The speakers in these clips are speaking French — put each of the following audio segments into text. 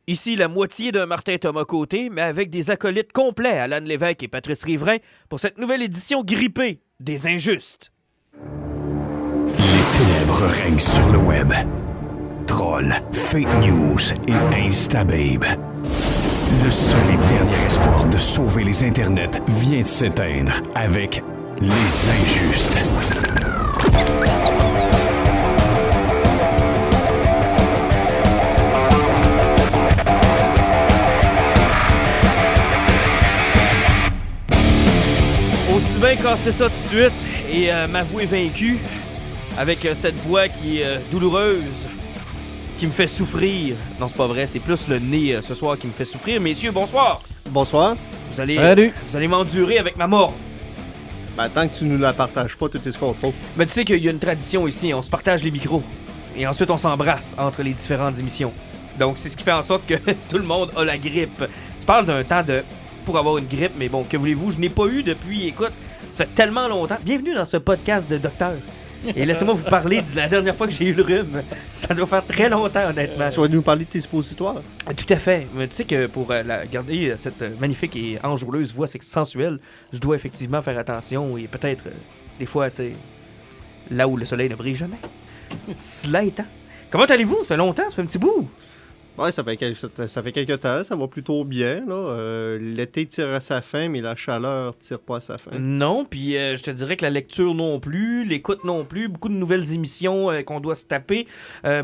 Ici la moitié d'un Martin Thomas Côté, mais avec des acolytes complets, Alan Lévesque et Patrice Riverain, pour cette nouvelle édition grippée des Injustes. Les ténèbres règnent sur le web. Trolls, fake news et instababe. Le seul et dernier espoir de sauver les internets vient de s'éteindre avec les Injustes. Aussi bien casser ça tout de suite et m'avouer vaincu avec cette voix qui est douloureuse, qui me fait souffrir. Non, c'est pas vrai, c'est plus le nez ce soir qui me fait souffrir. Messieurs, bonsoir. Bonsoir. Salut. Vous allez m'endurer avec ma mort. Ben, tant que tu nous la partages pas, tout est ce qu'on trouve. Mais tu sais qu'il y a une tradition ici, on se partage les micros. Et ensuite, on s'embrasse entre les différentes émissions. Donc, c'est ce qui fait en sorte que tout le monde a la grippe. Tu parles d'un temps pour avoir une grippe, mais bon, que voulez-vous, je n'ai pas eu depuis, écoute, ça fait tellement longtemps. Bienvenue dans ce podcast de docteur. Et laissez-moi vous parler de la dernière fois que j'ai eu le rhume. Ça doit faire très longtemps, honnêtement. Tu vas nous parler de tes suppositoires? Tout à fait. Mais tu sais que pour garder cette magnifique et enjôleuse voix sensuelle, je dois effectivement faire attention et peut-être, des fois, tu sais, là où le soleil ne brille jamais. Cela étant. Comment allez-vous? Ça fait longtemps, ça fait un petit bout. Ouais, ça fait quelques temps, ça va plutôt bien, là. L'été tire à sa fin, mais la chaleur tire pas à sa fin. Non, puis je te dirais que la lecture non plus, l'écoute non plus, beaucoup de nouvelles émissions qu'on doit se taper,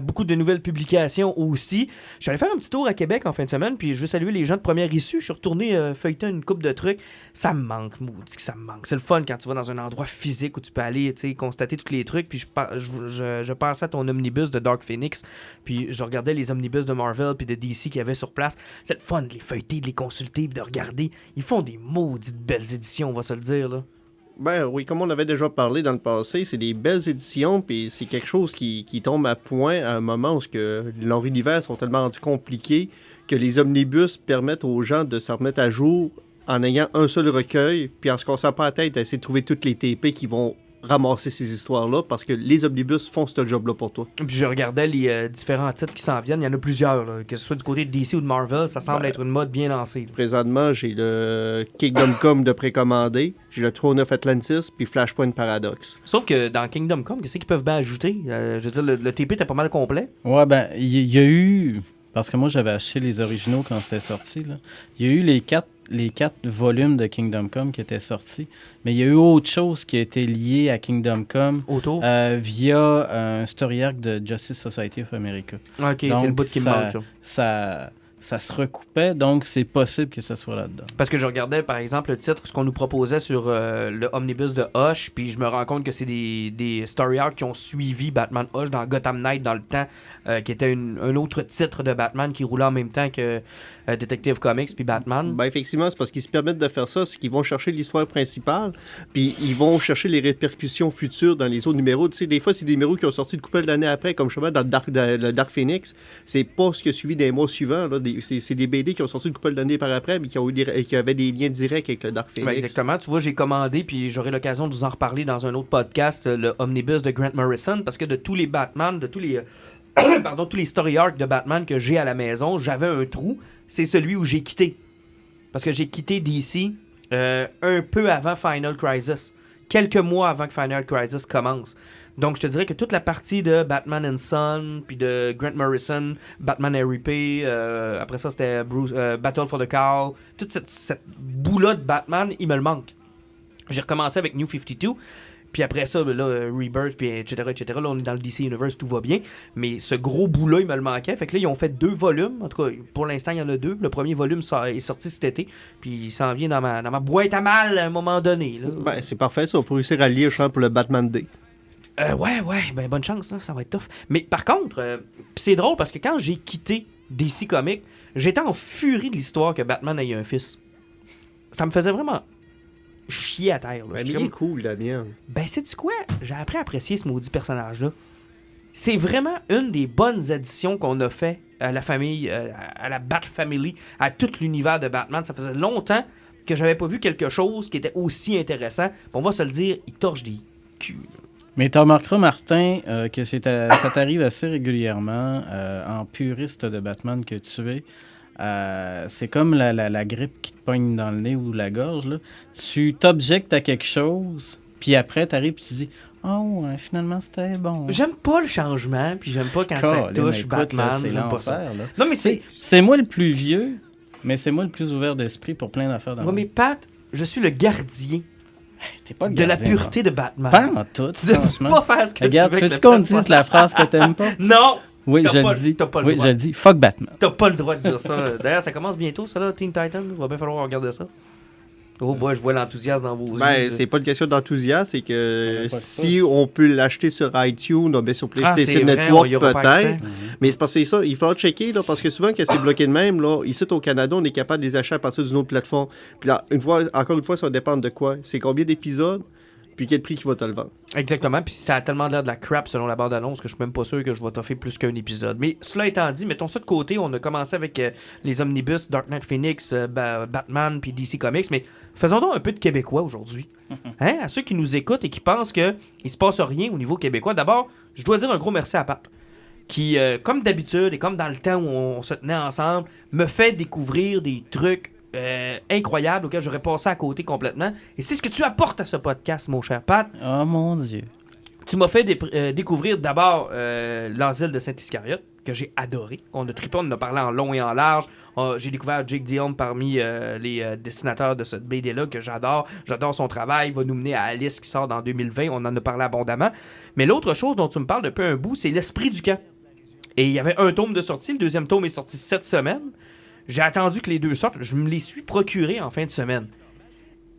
beaucoup de nouvelles publications aussi. Je suis allé faire un petit tour à Québec en fin de semaine, puis je veux saluer les gens de première issue. Je suis retourné feuilleter une couple de trucs. Ça me manque, maudit que ça me manque. C'est le fun quand tu vas dans un endroit physique où tu peux aller, tu sais, constater tous les trucs. Puis je pensais à ton omnibus de Dark Phoenix, puis je regardais les omnibus de Marvel puis de DC qu'il y avait sur place. C'est le fun de les feuilleter, de les consulter, puis de regarder. Ils font des maudites belles éditions, on va se le dire, là. Ben oui, comme on avait déjà parlé dans le passé, c'est des belles éditions, puis c'est quelque chose qui tombe à point à un moment où leurs univers sont tellement rendus compliqués que les omnibus permettent aux gens de se remettre à jour en ayant un seul recueil, puis en se cassant pas la tête à essayer de trouver toutes les TP qui vont ramasser ces histoires-là, parce que les omnibus font ce job-là pour toi. Puis je regardais les différents titres qui s'en viennent. Il y en a plusieurs, là. Que ce soit du côté de DC ou de Marvel, ça semble être une mode bien lancée. Là. Présentement, j'ai le Kingdom Come de précommandé, j'ai le Throne of Atlantis, puis Flashpoint Paradox. Sauf que dans Kingdom Come, qu'est-ce qu'ils peuvent bien ajouter? Je veux dire, le TP était pas mal complet. Ouais, ben, il y a eu... Parce que moi, j'avais acheté les originaux quand c'était sorti, là. Il y a eu les quatre volumes de Kingdom Come qui étaient sortis, mais il y a eu autre chose qui a été liée à Kingdom Come via un story arc de Justice Society of America. OK, donc, c'est le bout qui me manque. Ça se recoupait, donc c'est possible que ce soit là-dedans. Parce que je regardais, par exemple, le titre, ce qu'on nous proposait sur le omnibus de Hush, puis je me rends compte que c'est des story arcs qui ont suivi Batman Hush dans Gotham Knight dans le temps, qui était un autre titre de Batman qui roulait en même temps que Detective Comics puis Batman. Ben effectivement, c'est parce qu'ils se permettent de faire ça, c'est qu'ils vont chercher l'histoire principale, puis ils vont chercher les répercussions futures dans les autres numéros. Tu sais, des fois, c'est des numéros qui ont sorti une couple d'années après, comme je sais pas, dans le Dark Phoenix. C'est pas ce qui a suivi des mois suivants, là. C'est des BD qui ont sorti une couple d'années par après, mais qui avaient des liens directs avec le Dark Phoenix. Ben exactement. Tu vois, j'ai commandé, puis j'aurai l'occasion de vous en reparler dans un autre podcast, le omnibus de Grant Morrison, parce que de tous les Batman, de tous les... tous les story arcs de Batman que j'ai à la maison, j'avais un trou. C'est celui où j'ai quitté. Parce que j'ai quitté DC un peu avant Final Crisis. Quelques mois avant que Final Crisis commence. Donc, je te dirais que toute la partie de Batman and Son, puis de Grant Morrison, Batman R.I.P., après ça, c'était Battle for the Cowl, toute cette bout-là de Batman, il me le manque. J'ai recommencé avec New 52, puis après ça, là, Rebirth, puis etc., etc. Là, on est dans le DC Universe, tout va bien. Mais ce gros bout-là, il me le manquait. Fait que là, ils ont fait 2 volumes. En tout cas, pour l'instant, il y en a 2. Le premier volume est sorti cet été. Puis il s'en vient dans ma boîte à mal à un moment donné. Là. Ben, c'est parfait, ça. On peut réussir à lire, je pense, pour le Batman Day. Ouais. Ben, bonne chance, là. Ça va être tough. Mais par contre, c'est drôle parce que quand j'ai quitté DC Comics, j'étais en furie de l'histoire que Batman ait un fils. Ça me faisait vraiment... chier à terre. Là. Ben, il est cool, Damien. Ben, sais-tu quoi? J'ai appris à apprécier ce maudit personnage-là. C'est vraiment une des bonnes additions qu'on a fait à la famille, à la Bat Family, à tout l'univers de Batman. Ça faisait longtemps que j'avais pas vu quelque chose qui était aussi intéressant. On va se le dire, il torche des culs. Mais tu remarqueras, Martin, que ça t'arrive assez régulièrement, en puriste de Batman que tu es. C'est comme la grippe qui te pogne dans le nez ou la gorge. Là. Tu t'objectes à quelque chose, puis après, tu arrives et tu dis « Oh, finalement, c'était bon. » J'aime pas le changement, puis j'aime pas quand ça touche Batman. C'est j'aime pas ça. l'enfer, là. Non, mais C'est moi le plus vieux, mais c'est moi le plus ouvert d'esprit pour plein d'affaires dans Ouais, mais Pat, je suis le gardien T'es pas le de la gardien, pureté de Batman. Pas en tout, Tu devrais franchement. pas faire ce que Regarde, tu veux. veux-tu qu'on dise la phrase que t'aimes pas? Non! Oui, T'as je pas- le dis. t'as pas le Oui, droit. je le dis. Fuck Batman. T'as pas le droit de dire ça. D'ailleurs, ça commence bientôt, ça, là, Teen Titan. Il va bien falloir regarder ça. Oh, boy, je vois l'enthousiasme dans vos yeux. C'est pas une question d'enthousiasme, c'est que Ouais, pas si ça. on peut l'acheter sur iTunes, ou bien sur PlayStation c'est vrai, Network, on y aura pas accès. peut-être. Mais c'est parce que c'est ça, il faudra checker, là, parce que souvent, quand c'est bloqué de même, là, ici au Canada, on est capable de les acheter à partir d'une autre plateforme. Puis là, encore une fois, ça va dépendre de quoi. C'est combien d'épisodes, puis quel prix qui va te le vendre. Exactement, puis ça a tellement l'air de la crap selon la bande-annonce que je suis même pas sûr que je vais t'offrir plus qu'un épisode. Mais cela étant dit, mettons ça de côté, on a commencé avec les omnibus, Dark Knight Phoenix, Batman, puis DC Comics, mais faisons donc un peu de québécois aujourd'hui. Hein? À ceux qui nous écoutent et qui pensent qu'il se passe rien au niveau québécois, d'abord, je dois dire un gros merci à Pat, qui, comme d'habitude et comme dans le temps où on se tenait ensemble, me fait découvrir des trucs incroyables auxquels j'aurais passé à côté complètement. Et c'est ce que tu apportes à ce podcast, mon cher Pat. Oh mon Dieu. Tu m'as fait découvrir d'abord l'asile de Saint-Iscariote, que j'ai adoré. On a trippé, on en a parlé en long et en large. J'ai découvert Jake Dion parmi les dessinateurs de cette BD-là, que j'adore. J'adore son travail. Il va nous mener à Alice qui sort dans 2020. On en a parlé abondamment. Mais l'autre chose dont tu me parles depuis un bout, c'est l'esprit du camp. Et il y avait un tome de sortie. Le deuxième tome est sorti cette semaine. J'ai attendu que les deux sortent. Je me les suis procurés en fin de semaine.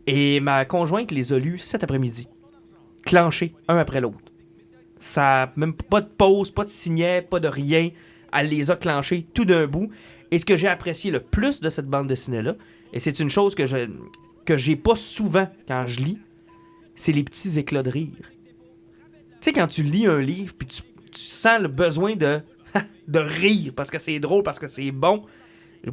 Et ma conjointe les a lus cet après-midi. Clenchés, un après l'autre. Ça, même pas de pause, pas de signet, pas de rien. Elle les a clenchés tout d'un bout. Et ce que j'ai apprécié le plus de cette bande dessinée-là, et c'est une chose que j'ai pas souvent quand je lis, c'est les petits éclats de rire. Tu sais, quand tu lis un livre, puis tu sens le besoin de rire, parce que c'est drôle, parce que c'est bon.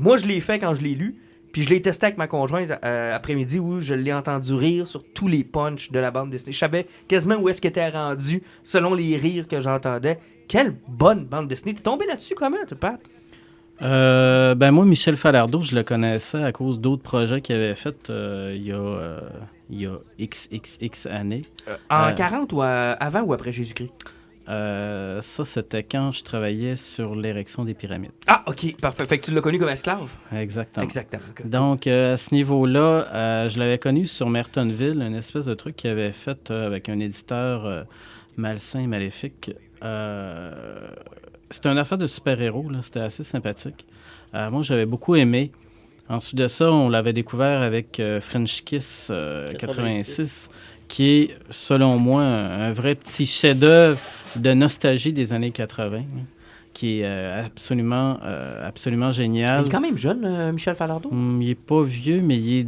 Moi, je l'ai fait quand je l'ai lu, puis je l'ai testé avec ma conjointe après-midi où je l'ai entendu rire sur tous les punchs de la bande dessinée. Je savais quasiment où est-ce qu'elle était rendu selon les rires que j'entendais. Quelle bonne bande dessinée. T'es tombé là-dessus comment, Pat? Ben moi, Michel Falardeau, je le connaissais à cause d'autres projets qu'il avait fait il y a XXX années. En 40 ou avant ou après Jésus-Christ? Ça, c'était quand je travaillais sur l'érection des pyramides. Ah, ok, parfait. Fait que tu l'as connu comme esclave? Exactement. Exactement. Okay. Donc, à ce niveau-là, je l'avais connu sur Mertonville, une espèce de truc qu'il avait fait avec un éditeur malsain et maléfique. C'était une affaire de super-héros, là. C'était assez sympathique. Moi, j'avais beaucoup aimé. Ensuite de ça, on l'avait découvert avec French Kiss 86, qui est, selon moi, un vrai petit chef-d'œuvre de nostalgie des années 80, qui est absolument génial. Il est quand même jeune, Michel Falardeau? Il est pas vieux, mais il est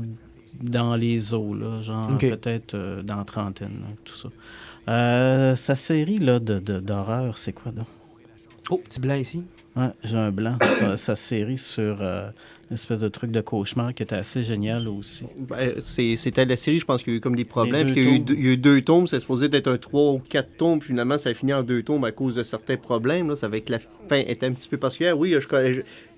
dans les eaux, là, genre peut-être dans la trentaine, là, tout ça. Sa série là, d'horreur, c'est quoi, donc? Oh, petit blanc ici. Ouais, j'ai un blanc. Sa série sur une espèce de truc de cauchemar qui était assez génial aussi. Ben, c'était la série, je pense qu'il y a eu comme des problèmes. Les Puis il y a eu 2 tomes, c'est supposé être un 3 ou 4 tomes. Puis finalement, ça a fini en 2 tomes à cause de certains problèmes. Là. Ça avait que la fin était un petit peu particulière. Oui,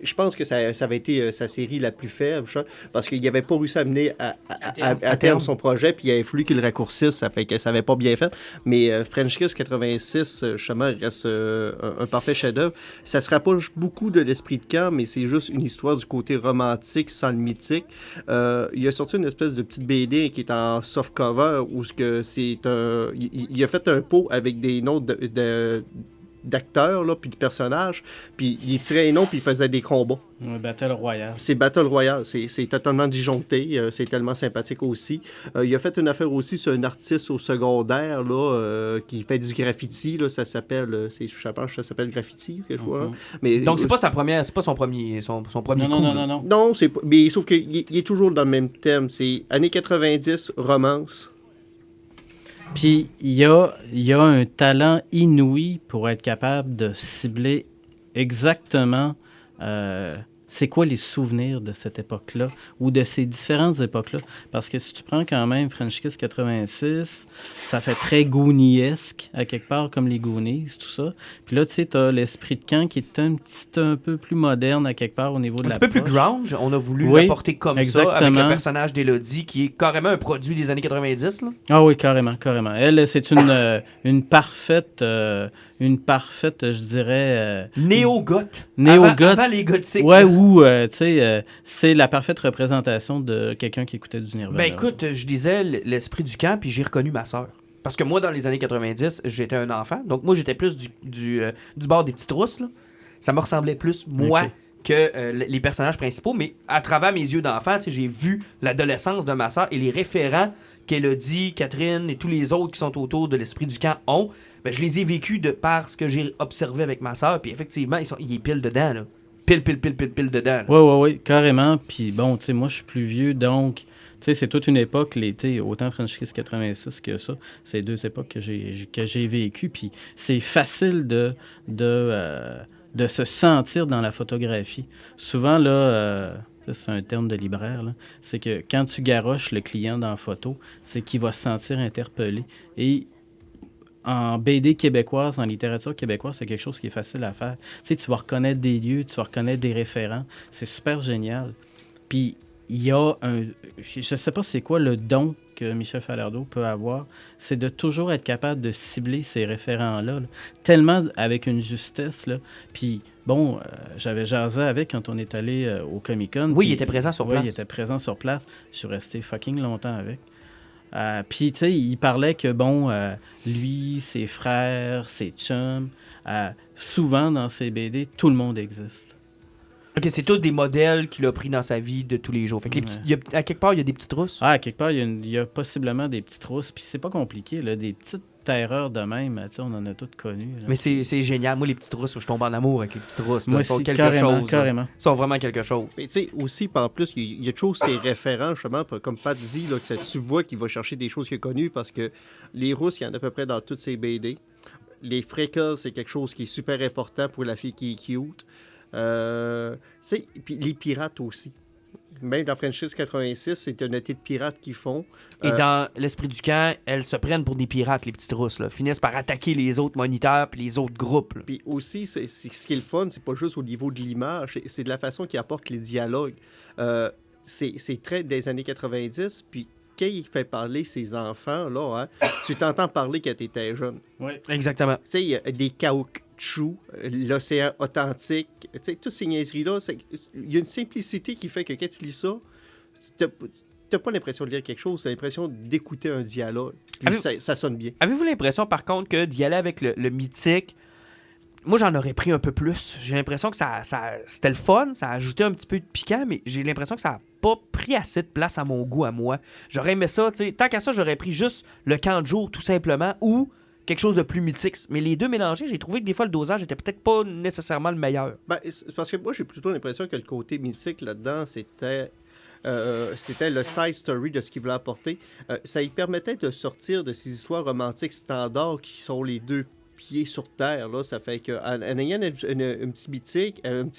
je pense que ça avait été sa série la plus faible, parce qu'il n'avait pas réussi à mener à terme son projet. Puis il avait fallu qu'il le raccourcisse. Ça fait que ça n'avait pas bien fait. Mais French Kiss 86, justement, reste un parfait chef-d'œuvre. Ça se rapproche beaucoup de l'esprit de camp, mais c'est juste une histoire du côté romantique sans le mythique. Il a sorti une espèce de petite BD qui est en soft cover où il a fait un pot avec des noms d'acteurs là, puis de personnages, puis il tirait les noms puis il faisait des combats. Battle Royale. C'est Battle Royale, c'est totalement disjoncté, c'est tellement sympathique aussi. Il a fait une affaire aussi sur un artiste au secondaire là, qui fait du graffiti, là, ça s'appelle, je pense que ça s'appelle Graffiti, quelque chose. Hein. Mais, donc c'est pas son premier coup. Non. Non, mais sauf qu'il est toujours dans le même thème, c'est années 90, romance. Puis, il y a un talent inouï pour être capable de cibler exactement c'est quoi les souvenirs de cette époque-là ou de ces différentes époques-là. Parce que si tu prends quand même French Kiss 86, ça fait très Gooniesque, à quelque part, comme les Goonies, tout ça. Puis là, tu sais, t'as l'esprit de camp qui est un peu plus moderne, à quelque part, au niveau de la Un petit peu plus grunge. On a voulu Oui, l'apporter comme exactement. ça, avec le personnage d'Élodie, qui est carrément un produit des années 90. Là. Ah oui, carrément, carrément. Elle, c'est une parfaite, je dirais... Néo-goth. Néo-goth. Avant les gothiques. Ouais, ou, tu sais, c'est la parfaite représentation de quelqu'un qui écoutait du Nirvana. Ben écoute, je disais l'esprit du camp, puis j'ai reconnu ma sœur. Parce que moi, dans les années 90, j'étais un enfant. Donc moi, j'étais plus du bord des petites rousses. Là. Ça me ressemblait plus, moi, Ok. que les personnages principaux. Mais à travers mes yeux d'enfant, tu sais, j'ai vu l'adolescence de ma sœur et les référents qu'Élodie, Catherine et tous les autres qui sont autour de l'esprit du camp ont. Ben, je les ai vécus de par ce que j'ai observé avec ma sœur. Puis effectivement, il est pile dedans. Là. Pile dedans. Là. Oui, carrément. Puis bon, tu sais, moi, je suis plus vieux, donc, tu sais, c'est toute une époque, autant French Kiss 86 que ça. C'est deux époques que j'ai vécues. Puis c'est facile de se sentir dans la photographie. Souvent, là, ça, c'est un terme de libraire, là, c'est que quand tu garoches le client dans la photo, c'est qu'il va se sentir interpellé. Et en BD québécoise, en littérature québécoise, c'est quelque chose qui est facile à faire. Tu sais, tu vas reconnaître des lieux, tu vas reconnaître des référents. C'est super génial. Puis, il y a je sais pas c'est quoi le don que Michel Falardeau peut avoir, c'est de toujours être capable de cibler ces référents-là, là, tellement avec une justesse, là. Puis, bon, j'avais jasé avec quand on est allé au Comic-Con. Oui, puis, il était présent sur place. Oui, il était présent sur place. Je suis resté fucking longtemps avec. Puis, tu sais, il parlait que, bon, lui, ses frères, ses chums, souvent dans ses BD, tout le monde existe. Ok, c'est tous des modèles qu'il a pris dans sa vie de tous les jours. Fait que à quelque part, il y a des petites rousses. À quelque part, il y a possiblement des petites rousses. Puis c'est pas compliqué, là, des petites erreurs de même. Tu sais, on en a toutes connues. Là. Mais c'est génial. Moi, les petites rousses, je tombe en amour avec les petites rousses. Là. Moi Ils sont aussi, quelque chose. carrément. Ils sont vraiment quelque chose. Mais tu sais, aussi, en plus, il y a toujours ces référents, justement, comme Pat dit, là, que tu vois qu'il va chercher des choses qu'il a connues, parce que les rousses, il y en a à peu près dans toutes ses BD. Les freckles, c'est quelque chose qui est super important pour la fille qui est cute. Puis les pirates aussi. Même dans French Kiss 86, c'est un été de pirates qu'ils font. Et dans l'esprit du camp, elles se prennent pour des pirates, les petites rousses. Là. Finissent par attaquer les autres moniteurs puis les autres groupes. Là. Puis aussi, ce qui est le fun, c'est pas juste au niveau de l'image, c'est de la façon qu'ils apportent les dialogues. C'est très des années 90, puis quand il fait parler ses enfants, là, hein, tu t'entends parler quand t'étais jeune. Oui. Exactement. Tu sais, il y a des caoutchoucs, l'océan authentique, tu sais, toutes ces niaiseries-là, il y a une simplicité qui fait que quand tu lis ça, t'as pas l'impression de lire quelque chose, t'as l'impression d'écouter un dialogue. Puis ça sonne bien. Avez-vous l'impression, par contre, que d'y aller avec le mythique, moi, j'en aurais pris un peu plus. J'ai l'impression que c'était le fun, ça a ajouté un petit peu de piquant, mais j'ai l'impression que ça n'a pas pris assez de place à mon goût, à moi. J'aurais aimé ça, tu sais. Tant qu'à ça, j'aurais pris juste le camp de jour, tout simplement, ou quelque chose de plus mythique. Mais les deux mélangés, j'ai trouvé que des fois, le dosage était peut-être pas nécessairement le meilleur. Ben, c'est parce que moi, j'ai plutôt l'impression que le côté mythique là-dedans, c'était le side story de ce qu'il voulait apporter. Ça lui permettait de sortir de ces histoires romantiques standards qui sont les deux pieds sur terre. Là. Ça fait qu'en ayant un petit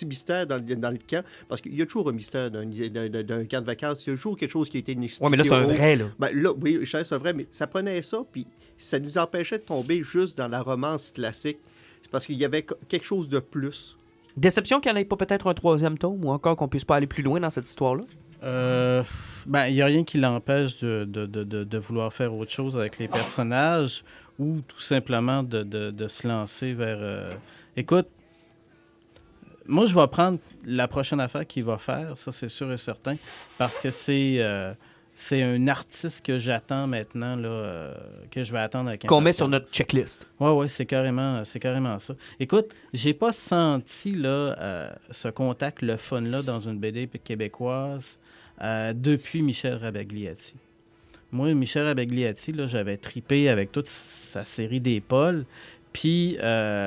mystère dans le camp, parce qu'il y a toujours un mystère d'un camp de vacances, il y a toujours quelque chose qui a été inexpliqué. Ouais, mais là, c'est un vrai, là. Ben, là, oui, c'est vrai, mais ça prenait ça, puis ça nous empêchait de tomber juste dans la romance classique. C'est parce qu'il y avait quelque chose de plus. Déception qu'il n'y en ait pas peut-être un troisième tome, ou encore qu'on puisse pas aller plus loin dans cette histoire-là? Il n'y a rien qui l'empêche de vouloir faire autre chose avec les personnages ou tout simplement de se lancer vers... Écoute, moi, je vais prendre la prochaine affaire qu'il va faire, ça c'est sûr et certain, parce que c'est un artiste que j'attends maintenant, là, que je vais attendre avec Qu'on met impatience. sur notre checklist. Oui, c'est carrément ça. Écoute, j'ai pas senti là, ce contact, le fun-là, dans une BD québécoise depuis Michel Rabagliati. Moi, Michel Rabagliati, là, j'avais tripé avec toute sa série des Pauls. Puis,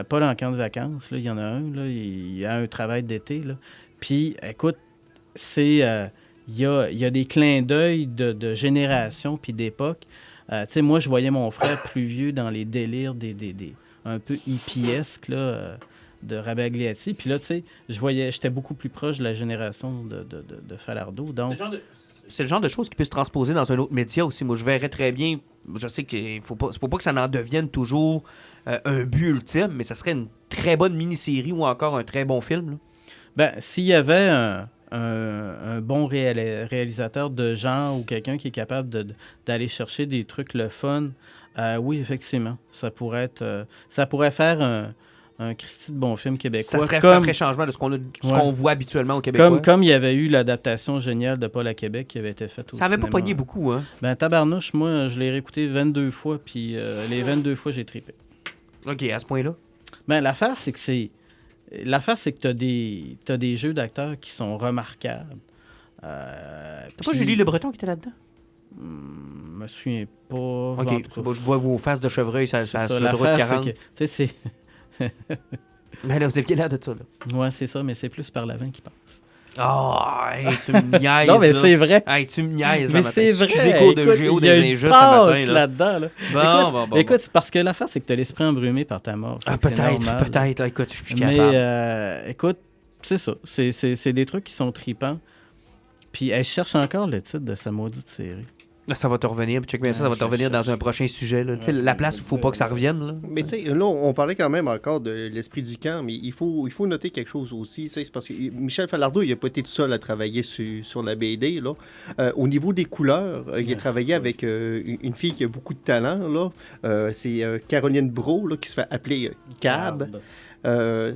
Paul en camp de vacances, là, il y en a un, là, il y a un travail d'été. Là. Puis, écoute, c'est... il y a des clins d'œil de génération puis d'époque. Tu sais, moi, je voyais mon frère plus vieux dans les délires des un peu hippiesques, là, de Rabagliati. Puis là, tu sais, j'étais beaucoup plus proche de la génération de Falardeau. Donc, c'est le genre de choses qui peut se transposer dans un autre média aussi. Moi, je verrais très bien. Je sais qu'il faut pas que ça en devienne toujours un but ultime, mais ça serait une très bonne mini-série ou encore un très bon film. Là. Ben, s'il y avait un bon réalisateur de genre ou quelqu'un qui est capable d'aller chercher des trucs le fun, oui, effectivement, ça pourrait faire un Christy de bon film québécois. Ça serait un vrai changement de ce qu'on voit habituellement au Québec. Comme il y avait eu l'adaptation géniale de Paul à Québec qui avait été faite au cinéma. Ça n'avait pas pogné beaucoup, hein? Ben, tabarnouche, moi, je l'ai réécouté 22 fois, puis les 22 fois, j'ai trippé. OK, à ce point-là? Ben, l'affaire, c'est que t'as des jeux d'acteurs qui sont remarquables. T'as pas Julie Le Breton qui était là-dedans? Je me souviens pas. OK, je vois vos faces de chevreuil sur l'autoroute 40. Tu sais, c'est... Mais là, vous avez l'air de ça, là. Ouais, c'est ça, mais c'est plus par l'avant qui passe. Hey, tu me niaises. Non, mais là. c'est vrai. Hey, tu me niaises. Mais c'est vrai. Excusez cours de géo des injustes ce matin. Là-dedans. Là. Écoute, c'est parce que l'affaire, c'est que tu as l'esprit embrumé par ta mort. Peut-être. Là, écoute, je suis plus capable. Mais écoute, c'est ça. C'est des trucs qui sont tripants. Puis elle cherche encore le titre de sa maudite série. Ça va te revenir. Check bien ça va te revenir dans un prochain sujet. Là. La place où il ne faut pas que ça revienne. Là. Mais tu sais, là, on parlait quand même encore de l'esprit du camp, mais il faut noter quelque chose aussi. C'est parce que Michel Falardeau, il n'a pas été tout seul à travailler sur la BD. Là. Au niveau des couleurs, il a travaillé avec une fille qui a beaucoup de talent. Là. C'est Caroline Brault, là, qui se fait appeler Cab.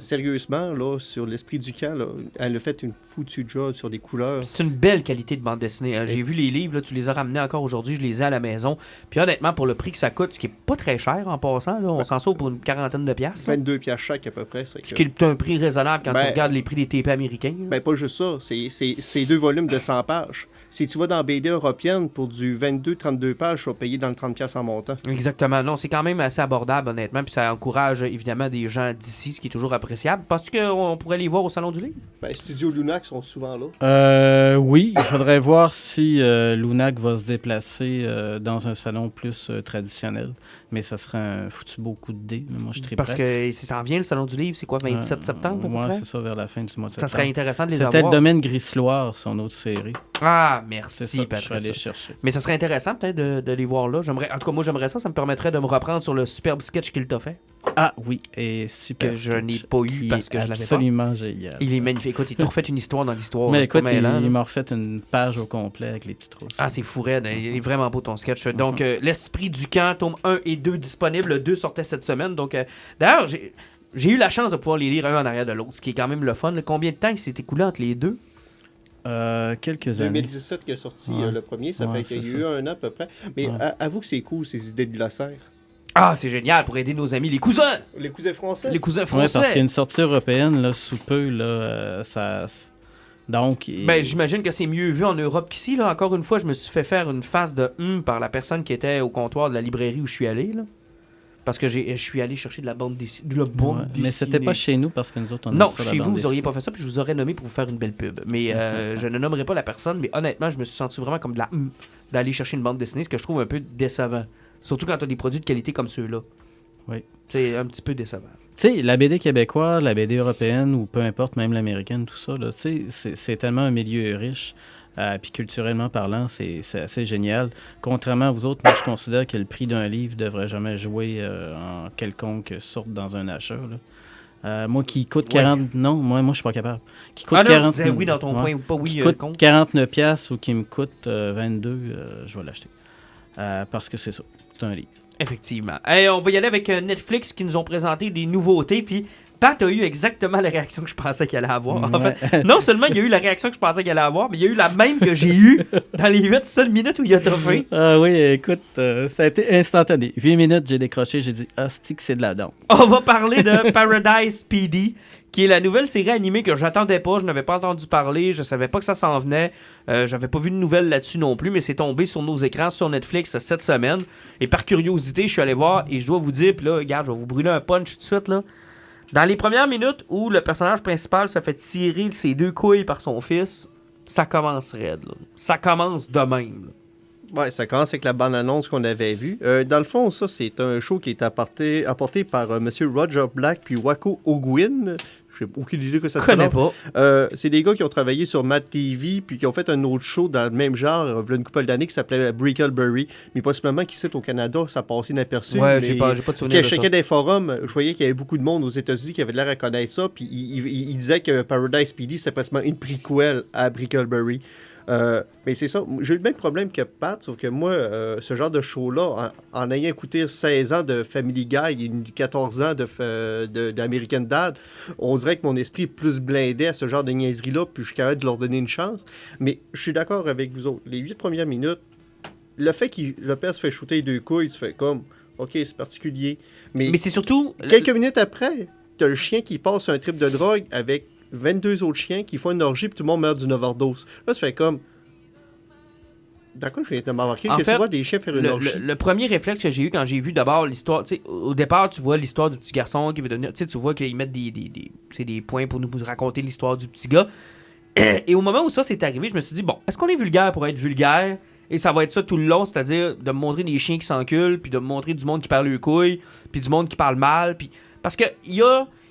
Sérieusement, là, sur l'esprit du camp, là, elle a fait une foutue job sur les couleurs. C'est une belle qualité de bande dessinée. Hein. J'ai vu les livres, là, tu les as ramenés encore aujourd'hui, je les ai à la maison. Puis honnêtement, pour le prix que ça coûte, ce qui est pas très cher en passant, là, on s'en sort pour une quarantaine de piastres. 22 piastres chaque à peu près. Ce qui est un prix raisonnable quand tu regardes les prix des TP américains. Ben pas juste ça, c'est 2 volumes de 100 pages. Si tu vas dans la BD européenne, pour du 22-32 pages, tu vas payer dans le 30 piastres en montant. Exactement. Non, c'est quand même assez abordable, honnêtement. Puis ça encourage évidemment des gens d'ici, ce qui est toujours appréciable. Penses-tu qu'on pourrait les voir au Salon du Livre? Ben, Studio Lunac sont souvent là. Oui, il faudrait voir si Lunac va se déplacer dans un salon plus traditionnel. Mais ça serait un foutu beau coup de dé. Moi, je triperais. Parce que ça s'en vient, le Salon du Livre, c'est quoi, 27 septembre? Oui, c'est ça, vers la fin du mois de septembre. Ça serait intéressant de les avoir. C'était le Domaine Grisloire, son autre série. Ah, merci, Patrick. Je vais aller chercher. Mais ça serait intéressant peut-être de les voir là. En tout cas, moi, j'aimerais ça. Ça me permettrait de me reprendre sur le superbe sketch qu'il t'a fait. Ah oui, et super. Que je n'ai pas eu parce que je l'avais pas. Absolument génial. Il est magnifique. Écoute, il t'a refait une histoire dans l'histoire. Mais écoute, il m'a refait une page au complet avec les petites trousses. Ah, c'est fou raide. Il est vraiment beau ton sketch. Donc, L'Esprit du camp, tome 1 et 2 disponibles. Le 2 sortait cette semaine. Donc, d'ailleurs, j'ai eu la chance de pouvoir les lire un en arrière de l'autre, ce qui est quand même le fun. Combien de temps il s'est écoulé entre les deux? Quelques années. 2017 qui est sorti le premier, ça fait qu'il y a eu un an à peu près. Mais avoue que c'est cool, ces idées de glossaire. Ah, c'est génial pour aider nos amis, les cousins! Les cousins français? Les cousins français! Oui, parce qu'il y a une sortie européenne, là, sous peu, là, ça... Donc... Ben, j'imagine que c'est mieux vu en Europe qu'ici, là. Encore une fois, je me suis fait faire une face de par la personne qui était au comptoir de la librairie où je suis allé, là. Parce que je suis allé chercher de la bande dessinée. Mais c'était pas chez nous parce que nous autres, on non, chez vous, vous auriez pas fait ça, puis je vous aurais nommé pour vous faire une belle pub. Mais je ne nommerai pas la personne, mais honnêtement, je me suis senti vraiment comme de la d'aller chercher une bande dessinée, ce que je trouve un peu décevant. Surtout quand tu as des produits de qualité comme ceux-là. Oui. C'est un petit peu décevant. Tu sais, la BD québécoise, la BD européenne, ou peu importe, même l'américaine, tout ça, là, c'est tellement un milieu riche. Puis culturellement parlant, c'est assez génial. Contrairement à vous autres, moi, je considère que le prix d'un livre ne devrait jamais jouer en quelconque sorte dans un achat. Là. Moi qui coûte 40... Ouais. Non, moi je suis pas capable. Qui coûte 40... je disais oui dans ton point ou pas oui. Qui coûte 49$ ou qui me coûte 22$, je vais l'acheter. Parce que c'est ça, c'est un livre. Effectivement. Hey, on va y aller avec Netflix qui nous ont présenté des nouveautés, puis Pat a eu exactement la réaction que je pensais qu'elle allait avoir. En fait, non seulement il y a eu la réaction que je pensais qu'elle allait avoir, mais il y a eu la même que j'ai eue dans les 8 seules minutes où il a toffé. Ah oui, écoute, ça a été instantané. 8 minutes, j'ai décroché, j'ai dit « Ah, c'est que c'est de la dent. » On va parler de Paradise PD, qui est la nouvelle série animée que j'attendais pas, je n'avais pas entendu parler, je savais pas que ça s'en venait, j'avais pas vu de nouvelles là-dessus non plus, mais c'est tombé sur nos écrans sur Netflix cette semaine. Et par curiosité, je suis allé voir et je dois vous dire, puis là, regarde, je vais vous brûler un punch tout de suite, là. Dans les premières minutes où le personnage principal se fait tirer ses 2 couilles par son fils, ça commence raide, là. Ça commence de même, là. Ouais, ça commence avec la bande-annonce qu'on avait vue. Dans le fond, ça, c'est un show qui est apporté par M. Roger Black puis Wako Ogwin. Je n'ai aucune idée que ça se connais prononce. pas. C'est des gars qui ont travaillé sur Mad TV puis qui ont fait un autre show dans le même genre, il y a une couple d'années, qui s'appelait Brickleberry. Mais possiblement qu'ici, au Canada, ça passait inaperçu. Ouais, mais j'ai pas de souvenir de ça. Quand je checkais des forums, je voyais qu'il y avait beaucoup de monde aux États-Unis qui avait l'air à connaître ça. Puis il disait que Paradise PD, c'était pratiquement une prequel à Brickleberry. Mais c'est ça, j'ai eu le même problème que Pat, sauf que moi, ce genre de show-là, en ayant écouté 16 ans de Family Guy et 14 ans d'American Dad, on dirait que mon esprit est plus blindé à ce genre de niaiserie-là, puis je suis capable de leur donner une chance. Mais je suis d'accord avec vous autres. Les 8 premières minutes, le fait que le père se fait shooter les 2 couilles, tu fais comme, OK, c'est particulier. Mais c'est surtout... quelques minutes après, t'as le chien qui passe un trip de drogue avec 22 autres chiens qui font une orgie puis tout le monde meurt d'une overdose. Là, ça fait comme... D'accord, je viens de m'embarquer que tu vois des chiens faire une orgie. Le premier réflexe que j'ai eu quand j'ai vu d'abord l'histoire... Tu sais, au départ, tu vois l'histoire du petit garçon qui veut devenir... Tu sais, tu vois qu'ils mettent des points pour nous raconter l'histoire du petit gars. Et au moment où ça s'est arrivé, je me suis dit, bon, est-ce qu'on est vulgaire pour être vulgaire? Et ça va être ça tout le long, c'est-à-dire de me montrer des chiens qui s'enculent, puis de me montrer du monde qui parle les couilles, puis du monde qui parle mal, puis... Parce que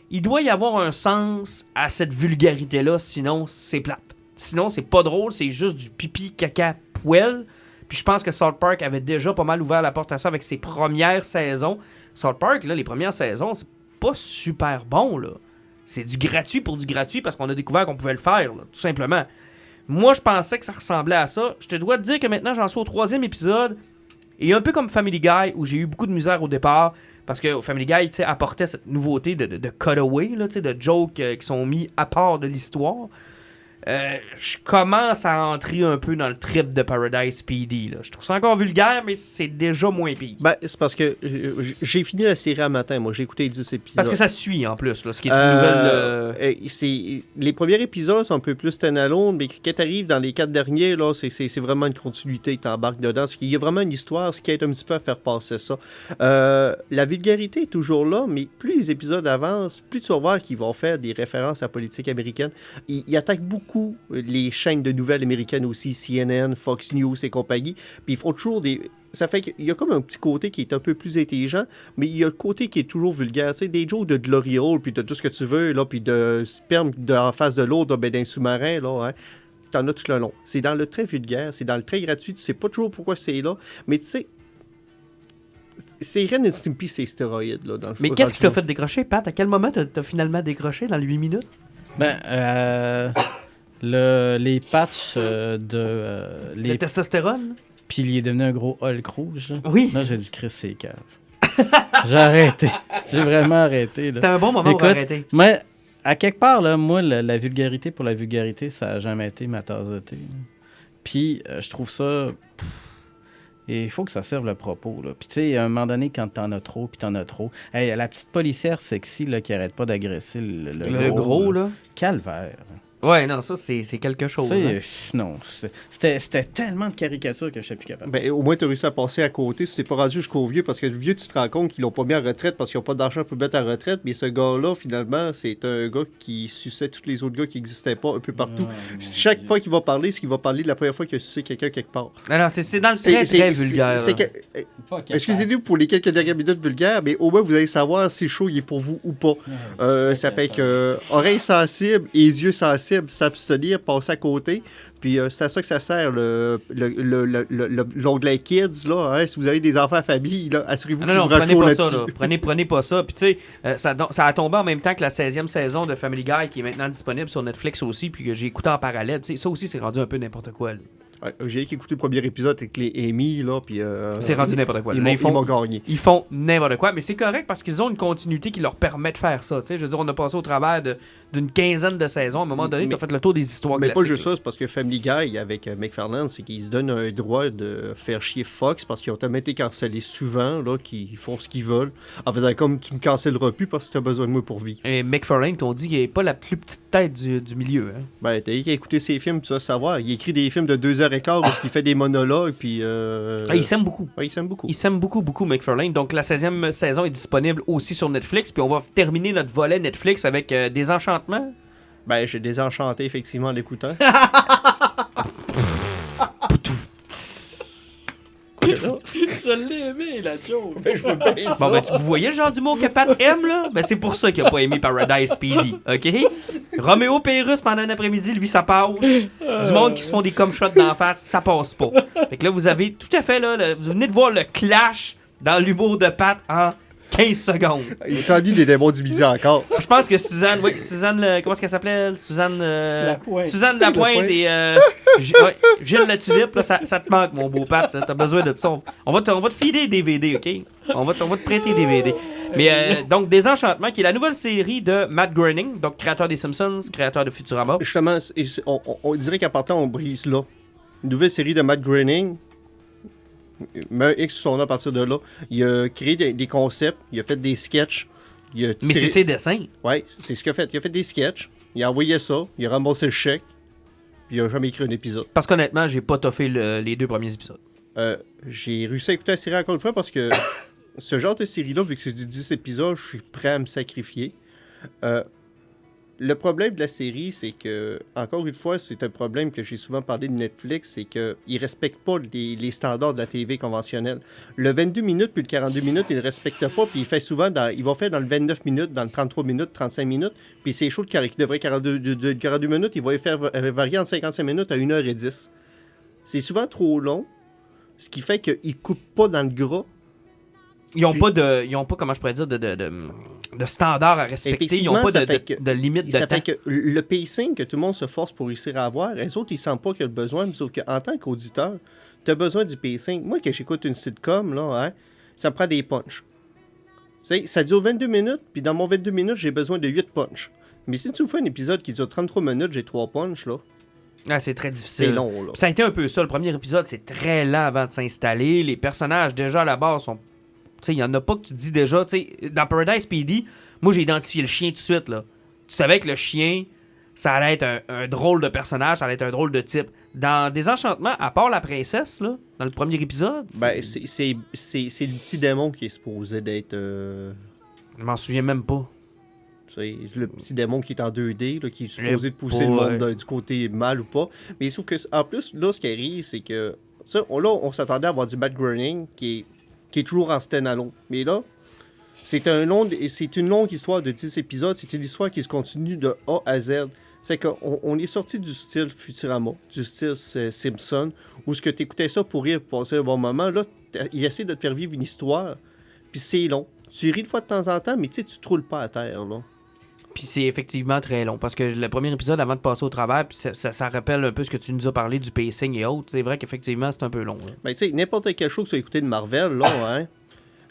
il doit y avoir un sens à cette vulgarité-là, sinon c'est plate. Sinon, c'est pas drôle, c'est juste du pipi, caca, poêle. Puis je pense que South Park avait déjà pas mal ouvert la porte à ça avec ses premières saisons. South Park, là, les premières saisons, c'est pas super bon, là. C'est du gratuit pour du gratuit parce qu'on a découvert qu'on pouvait le faire, là, tout simplement. Moi, je pensais que ça ressemblait à ça. Je te dois te dire que maintenant, j'en suis au 3e épisode. Et un peu comme Family Guy, où j'ai eu beaucoup de misère au départ, parce que Family Guy apportait cette nouveauté de cutaway, là, de jokes qui sont mis à part de l'histoire. Je commence à entrer un peu dans le trip de Paradise PD. Là. Je trouve ça encore vulgaire, mais c'est déjà moins pire. Ben, c'est parce que j'ai fini la série à matin, moi. J'ai écouté 10 épisodes. Parce que ça suit, en plus, là, ce qui est une nouvelle... Les premiers épisodes sont un peu plus stand-alone, mais quand t'arrives dans les 4 derniers, là, c'est vraiment une continuité que t'embarques dedans. Il y a vraiment une histoire, ce qui aide un petit peu à faire passer ça. La vulgarité est toujours là, mais plus les épisodes avancent, plus tu vas voir qu'ils vont faire des références à la politique américaine. Ils attaquent beaucoup les chaînes de nouvelles américaines aussi, CNN, Fox News et compagnie, puis ils font toujours des... Ça fait qu'il y a comme un petit côté qui est un peu plus intelligent, mais il y a le côté qui est toujours vulgaire. Tu sais, des jokes de Glory Hole, puis de tout ce que tu veux, là, puis de sperme en face de l'autre, ben, d'un sous-marin, là, hein. T'en as tout le long. C'est dans le très vulgaire, c'est dans le très gratuit, tu sais pas toujours pourquoi c'est là, mais tu sais, c'est Ren and Stimpy, c'est stéroïdes, là, dans le Mais qu'est-ce qui t'a fait décrocher, Pat? À quel moment t'as finalement décroché dans les 8 minutes? Ben, les patchs de testostérone? Puis il est devenu un gros Hulk rouge. Là. Oui. Là, j'ai dit, Chris, c'est cave. J'ai arrêté. J'ai vraiment arrêté. C'était un bon moment pour arrêter. Mais à quelque part, là, moi, la vulgarité pour la vulgarité, ça n'a jamais été ma tasse de thé. Puis je trouve ça... Et il faut que ça serve le propos. Là. Puis tu sais, à un moment donné, quand t'en as trop, puis t'en as trop... Hey, la petite policière sexy là, qui arrête pas d'agresser le gros, là. Calvaire. Ouais, non, ça, c'est quelque chose. Hein. Non, c'était tellement de caricatures que je ne suis plus capable. Ben, au moins, tu as réussi à passer à côté. Si t'es pas rendu jusqu'au vieux, parce que le vieux, tu te rends compte qu'ils l'ont pas mis en retraite parce qu'ils n'ont pas d'argent pour mettre en retraite. Mais ce gars-là, finalement, c'est un gars qui suçait tous les autres gars qui n'existaient pas un peu partout. Chaque fois qu'il va parler, c'est qu'il va parler de la première fois qu'il a sucé quelqu'un quelque part. Non, c'est dans le très vulgaire. Excusez-nous pour les quelques dernières minutes vulgaires, mais au moins, vous allez savoir si le show il est pour vous ou pas. Ça fait que oreilles sensibles et yeux sensibles, s'abstenir, passer à côté. Puis c'est à ça que ça sert l'onglet Kids, là. Hein? Si vous avez des enfants à famille, là, assurez-vous que vous prenez pas là-dessus. Ça, là. Prenez pas ça. Puis tu sais, ça a tombé en même temps que la 16e saison de Family Guy qui est maintenant disponible sur Netflix aussi, puis que j'ai écouté en parallèle. Tu sais, ça aussi, c'est rendu un peu n'importe quoi. Là. Ouais, j'ai écouté le premier épisode avec les Amy, là, puis... c'est rendu n'importe quoi. Ils m'ont gagné. Ils font n'importe quoi, mais c'est correct parce qu'ils ont une continuité qui leur permet de faire ça. Je veux dire, on a passé au travers d'une quinzaine de saisons. À un moment donné, tu as fait le tour des histoires mais classiques. Mais pas juste ça, c'est parce que Family Guy, avec McFarlane, c'est qu'ils se donnent un droit de faire chier Fox parce qu'ils ont tellement été cancellés souvent, là, qu'ils font ce qu'ils veulent. En faisant comme tu me cancelleras plus parce que tu as besoin de moi pour vivre. Et McFarlane, qu'on dit qu'il n'est pas la plus petite tête du milieu. Hein? Ben, t'as qu'à écouter ses films, tu vas savoir. Il écrit des films de 2h15 où il fait des monologues, puis... il s'aime beaucoup. Ouais, il s'aime beaucoup. Il s'aime beaucoup, McFarlane. Donc, la 16e saison est disponible aussi sur Netflix, puis on va terminer notre volet Netflix avec Désenchantement. Ben, j'ai désenchanté, effectivement, en l'écoutant. Je l'ai aimé, la joke. Je veux bien Bon, ça. vous voyez le genre d'humour que Pat aime, là? Ben, c'est pour ça qu'il a pas aimé Paradise PD, OK? Roméo Pérus, pendant un après-midi, lui, ça passe. Du monde qui se font des cum shots d'en face, ça passe pas. Fait que là, vous avez tout à fait, là, vous venez de voir le clash dans l'humour de Pat en 15 secondes. Il s'ennuie des démons du midi encore. Je pense que Suzanne, comment est-ce qu'elle s'appelait, elle? Suzanne Lapointe. Suzanne Lapointe et Gilles La Tulipe, là, ça te manque, mon beau Pat. T'as besoin de ça. On va te filer des DVD, OK? On va te prêter des DVD. Mais donc, Désenchantement, qui est la nouvelle série de Matt Groening, donc créateur des Simpsons, créateur de Futurama. Justement, on dirait qu'à partant, on brise là. Une nouvelle série de Matt Groening. Mais un X sur son nom à partir de là. Il a créé des concepts, il a fait des sketchs. Mais c'est ses dessins. Ouais, c'est ce qu'il a fait. Il a fait des sketchs, il a envoyé ça, il a remboursé le chèque, puis il a jamais écrit un épisode. Parce qu'honnêtement, j'ai pas toffé les 2 premiers épisodes. J'ai réussi à écouter la série encore une fois parce que ce genre de série-là, vu que c'est du 10 épisodes, je suis prêt à me sacrifier. Le problème de la série, c'est que, encore une fois, c'est un problème que j'ai souvent parlé de Netflix, c'est qu'ils ne respectent pas les standards de la TV conventionnelle. Le 22 minutes puis le 42 minutes, ils ne respectent pas, puis ils vont faire dans le 29 minutes, dans le 33 minutes, 35 minutes, puis c'est chaud qui devrait 42 minutes, ils vont les faire varier en 55 minutes à 1h10. C'est souvent trop long, ce qui fait qu'ils ne coupent pas dans le gras. Ils ont pas, comment je pourrais dire, de standards à respecter. Ils n'ont pas de limite de ça temps. fait que le pacing que tout le monde se force pour réussir à avoir, les autres, ils sentent pas qu'il y a le besoin, sauf qu'en tant qu'auditeur, tu as besoin du pacing. Moi, quand j'écoute une sitcom, là, hein, ça me prend des punchs. Ça dure 22 minutes, puis dans mon 22 minutes, j'ai besoin de 8 punchs. Mais si tu me fais un épisode qui dure 33 minutes, j'ai 3 punchs, là. Ah, c'est très difficile. C'est long, là. Puis ça a été un peu ça. Le premier épisode, c'est très lent avant de s'installer. Les personnages, déjà, à la base, sont... Tu sais, il y en a pas que tu te dis déjà... Tu sais, dans Paradise PD, moi, j'ai identifié le chien tout de suite, là. Tu savais que le chien, ça allait être un drôle de personnage, ça allait être un drôle de type. Dans Désenchantement, à part la princesse, là, dans le premier épisode... Ben, c'est le petit démon qui est supposé d'être... Je m'en souviens même pas. C'est le petit démon qui est en 2D, là, qui est supposé de pousser le monde du côté mal ou pas. Mais sauf que, en plus, là, ce qui arrive, c'est que... Ça, on s'attendait à avoir du Matt Groening qui est toujours en stand-alone. Mais là, c'est une longue histoire de 10 épisodes. C'est une histoire qui se continue de A à Z. C'est qu'on est sorti du style Futurama, du style Simpson, où ce que tu écoutais ça pour rire, pour passer un bon moment. Là, il essaie de te faire vivre une histoire, puis c'est long. Tu ris de fois de temps en temps, mais tu te roules pas à terre, là. Puis c'est effectivement très long. Parce que le premier épisode, avant de passer au travers, puis ça rappelle un peu ce que tu nous as parlé du pacing et autres. C'est vrai qu'effectivement, c'est un peu long. Là. Ben, tu sais, n'importe quelle chose que tu as écouté de Marvel, là,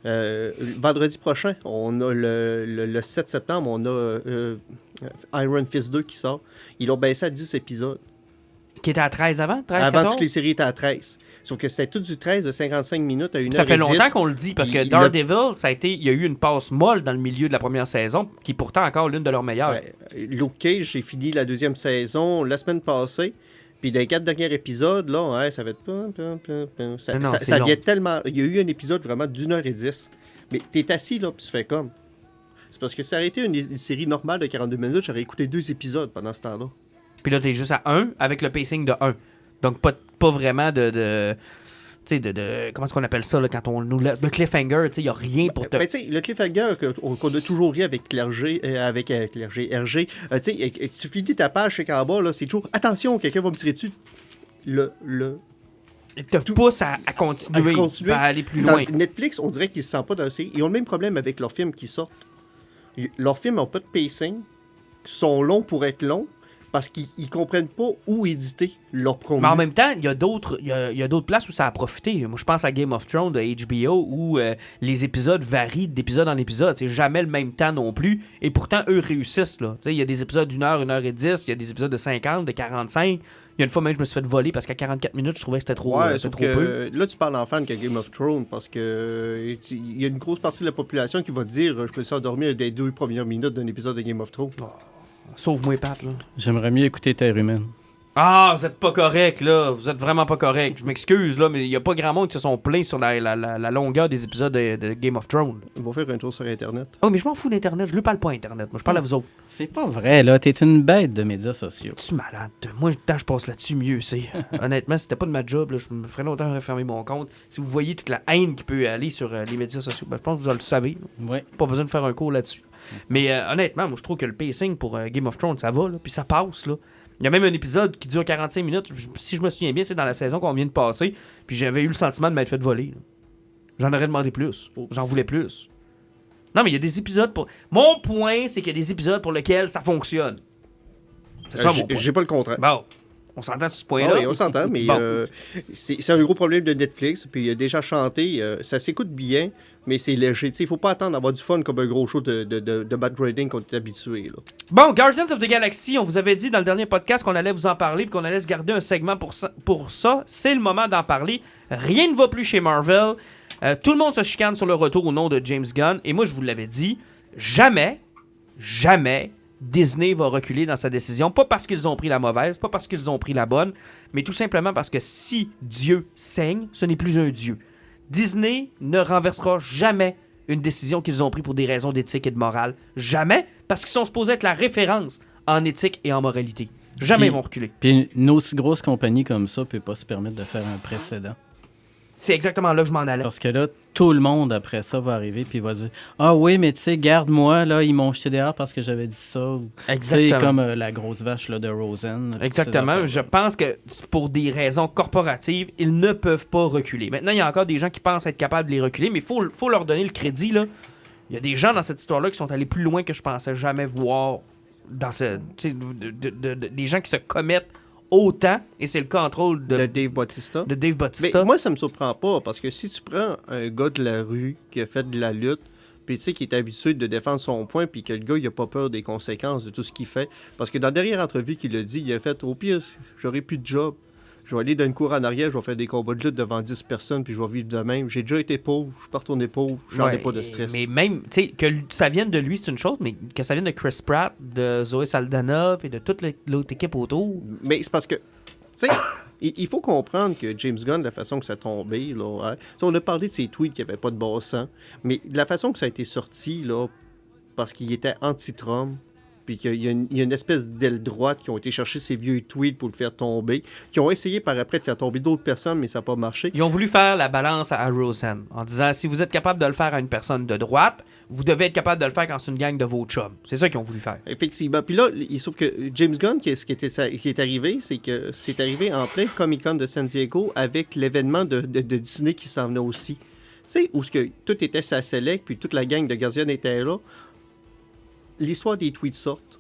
hein. Vendredi prochain, on a le 7 septembre, on a Iron Fist 2 qui sort. Ils l'ont baissé à 10 épisodes. Qui était à 13 avant? 13, Avant, 14? toutes les séries étaient à 13. Sauf que c'était tout du 13 de 55 minutes à 1h10. Ça fait longtemps qu'on le dit, parce que Daredevil, il y a eu une passe molle dans le milieu de la première saison, qui est pourtant encore l'une de leurs meilleures. Ouais, Luke Cage, j'ai fini la 2e saison la semaine passée. Puis dans les 4 derniers épisodes, là, ouais, ça va être... Ça vient tellement... Il y a eu un épisode vraiment d'1h10. Mais t'es assis, là, puis tu fais comme... C'est parce que si ça aurait été une série normale de 42 minutes, j'aurais écouté 2 épisodes pendant ce temps-là. Puis là, t'es juste à 1 avec le pacing de 1. Donc, pas vraiment de tu sais, comment est-ce qu'on appelle ça, là, quand on nous... De cliffhanger, tu sais, il n'y a rien pour te... Ben, tu sais, le cliffhanger qu'on a toujours ri avec Clergé, avec RG, tu sais, tu finis ta page chez en bas, là, c'est toujours... Attention, quelqu'un va me tirer dessus. te pousse à continuer, à aller plus loin. Dans Netflix, on dirait qu'ils ne se sentent pas dans la série. Ils ont le même problème avec leurs films qui sortent. Leurs films n'ont pas de pacing, sont longs pour être longs, parce qu'ils ne comprennent pas où éditer leur contenu. Mais en même temps, il y a d'autres places où ça a profité. Moi, je pense à Game of Thrones de HBO, où les épisodes varient d'épisode en épisode. C'est jamais le même temps non plus. Et pourtant, eux réussissent. Il y a des épisodes d'1h, 1h10, il y a des épisodes de 50, de 45. Il y a une fois même, je me suis fait voler parce qu'à 44 minutes, je trouvais que c'était trop, c'était trop peu. Là, tu parles en fan que Game of Thrones parce que il y a une grosse partie de la population qui va te dire je me suis endormi des 2 premières minutes d'un épisode de Game of Thrones. Oh. Sauve-moi, Pat, là. J'aimerais mieux écouter Terre humaine. Ah, vous êtes pas correct, là. Vous êtes vraiment pas correct. Je m'excuse, là, mais il y a pas grand monde qui se sont plaints sur la longueur des épisodes de Game of Thrones. Ils vont faire un tour sur Internet. Oh, mais je m'en fous d'Internet. Je lui parle pas Internet. Moi, je parle à vous autres. C'est pas vrai, là. T'es une bête de médias sociaux. Tu es malade. Moi, le temps que je passe là-dessus, mieux c'est. Honnêtement, si c'était pas de ma job, là, je me ferais longtemps refermer mon compte. Si vous voyez toute la haine qui peut aller sur les médias sociaux, ben, je pense que vous le savez. Ouais. Pas besoin de faire un cours là-dessus. Mais honnêtement, moi, je trouve que le pacing pour Game of Thrones, ça va, là, puis ça passe, là. Il y a même un épisode qui dure 45 minutes. Si je me souviens bien, c'est dans la saison qu'on vient de passer. Puis j'avais eu le sentiment de m'être fait voler. Là. J'en aurais demandé plus. J'en voulais plus. Non, mais il y a des épisodes pour... Mon point, c'est qu'il y a des épisodes pour lesquels ça fonctionne. C'est ça, mon point. J'ai pas le contraire. Bon, on s'entend sur ce point-là. Ah oui, on s'entend, mais Bon. c'est un gros problème de Netflix. Puis déjà chanté, ça s'écoute bien, mais c'est léger. Il faut pas attendre d'avoir du fun comme un gros show de bad grading qu'on est habitué. Là. Bon, Guardians of the Galaxy, on vous avait dit dans le dernier podcast qu'on allait vous en parler et qu'on allait se garder un segment pour ça. C'est le moment d'en parler. Rien ne va plus chez Marvel. Tout le monde se chicane sur le retour au nom de James Gunn. Et moi, je vous l'avais dit, jamais Disney va reculer dans sa décision. Pas parce qu'ils ont pris la mauvaise, pas parce qu'ils ont pris la bonne, mais tout simplement parce que si Dieu saigne, ce n'est plus un Dieu. Disney ne renversera jamais une décision qu'ils ont prise pour des raisons d'éthique et de morale. Jamais, parce qu'ils sont supposés être la référence en éthique et en moralité. Jamais ils vont reculer. Puis une aussi grosse compagnie comme ça peut pas se permettre de faire un précédent. C'est exactement là que je m'en allais. Parce que là, tout le monde après ça va arriver puis il va dire « Ah oui, mais tu sais, garde-moi, là, ils m'ont jeté dehors parce que j'avais dit ça. » Exactement. C'est comme la grosse vache là, de Rosen. Exactement. Je pense que pour des raisons corporatives, ils ne peuvent pas reculer. Maintenant, il y a encore des gens qui pensent être capables de les reculer, mais il faut leur donner le crédit. Là. Il y a des gens dans cette histoire-là qui sont allés plus loin que je pensais jamais voir. Dans des gens qui se commettent autant, et c'est le cas entre autres De Dave Bautista. Bautista. Mais moi, ça me surprend pas, parce que si tu prends un gars de la rue qui a fait de la lutte, puis tu sais, qui est habitué de défendre son point, puis que le gars, il a pas peur des conséquences de tout ce qu'il fait. Parce que dans la dernière entrevue qu'il a dit, il a fait, au pire, j'aurai plus de job. Je vais aller dans une cour en arrière, je vais faire des combats de lutte devant 10 personnes, puis je vais vivre de même. J'ai déjà été pauvre, je suis pas retourné pauvre, j'en ai pas de stress. Mais même, tu sais, que ça vienne de lui, c'est une chose, mais que ça vienne de Chris Pratt, de Zoé Saldana, puis de toute l'autre équipe autour. Mais c'est parce que, tu sais, il faut comprendre que James Gunn, la façon que ça a tombé, là, hein, on a parlé de ses tweets qui n'avaient pas de bon sens, mais de la façon que ça a été sorti, là, parce qu'il était anti-Trump, puis qu'il y a une espèce d'aile droite qui ont été chercher ses vieux tweets pour le faire tomber, qui ont essayé par après de faire tomber d'autres personnes, mais ça n'a pas marché. Ils ont voulu faire la balance à Roseanne, en disant, si vous êtes capable de le faire à une personne de droite, vous devez être capable de le faire quand c'est une gang de vos chums. C'est ça qu'ils ont voulu faire. Effectivement. Puis là, il sauf que James Gunn, ce qui est arrivé, c'est que c'est arrivé en plein Comic-Con de San Diego avec l'événement de Disney qui s'en venait aussi. Tu sais, où tout était sa select, puis toute la gang de gardiens était là. L'histoire des tweets sortent.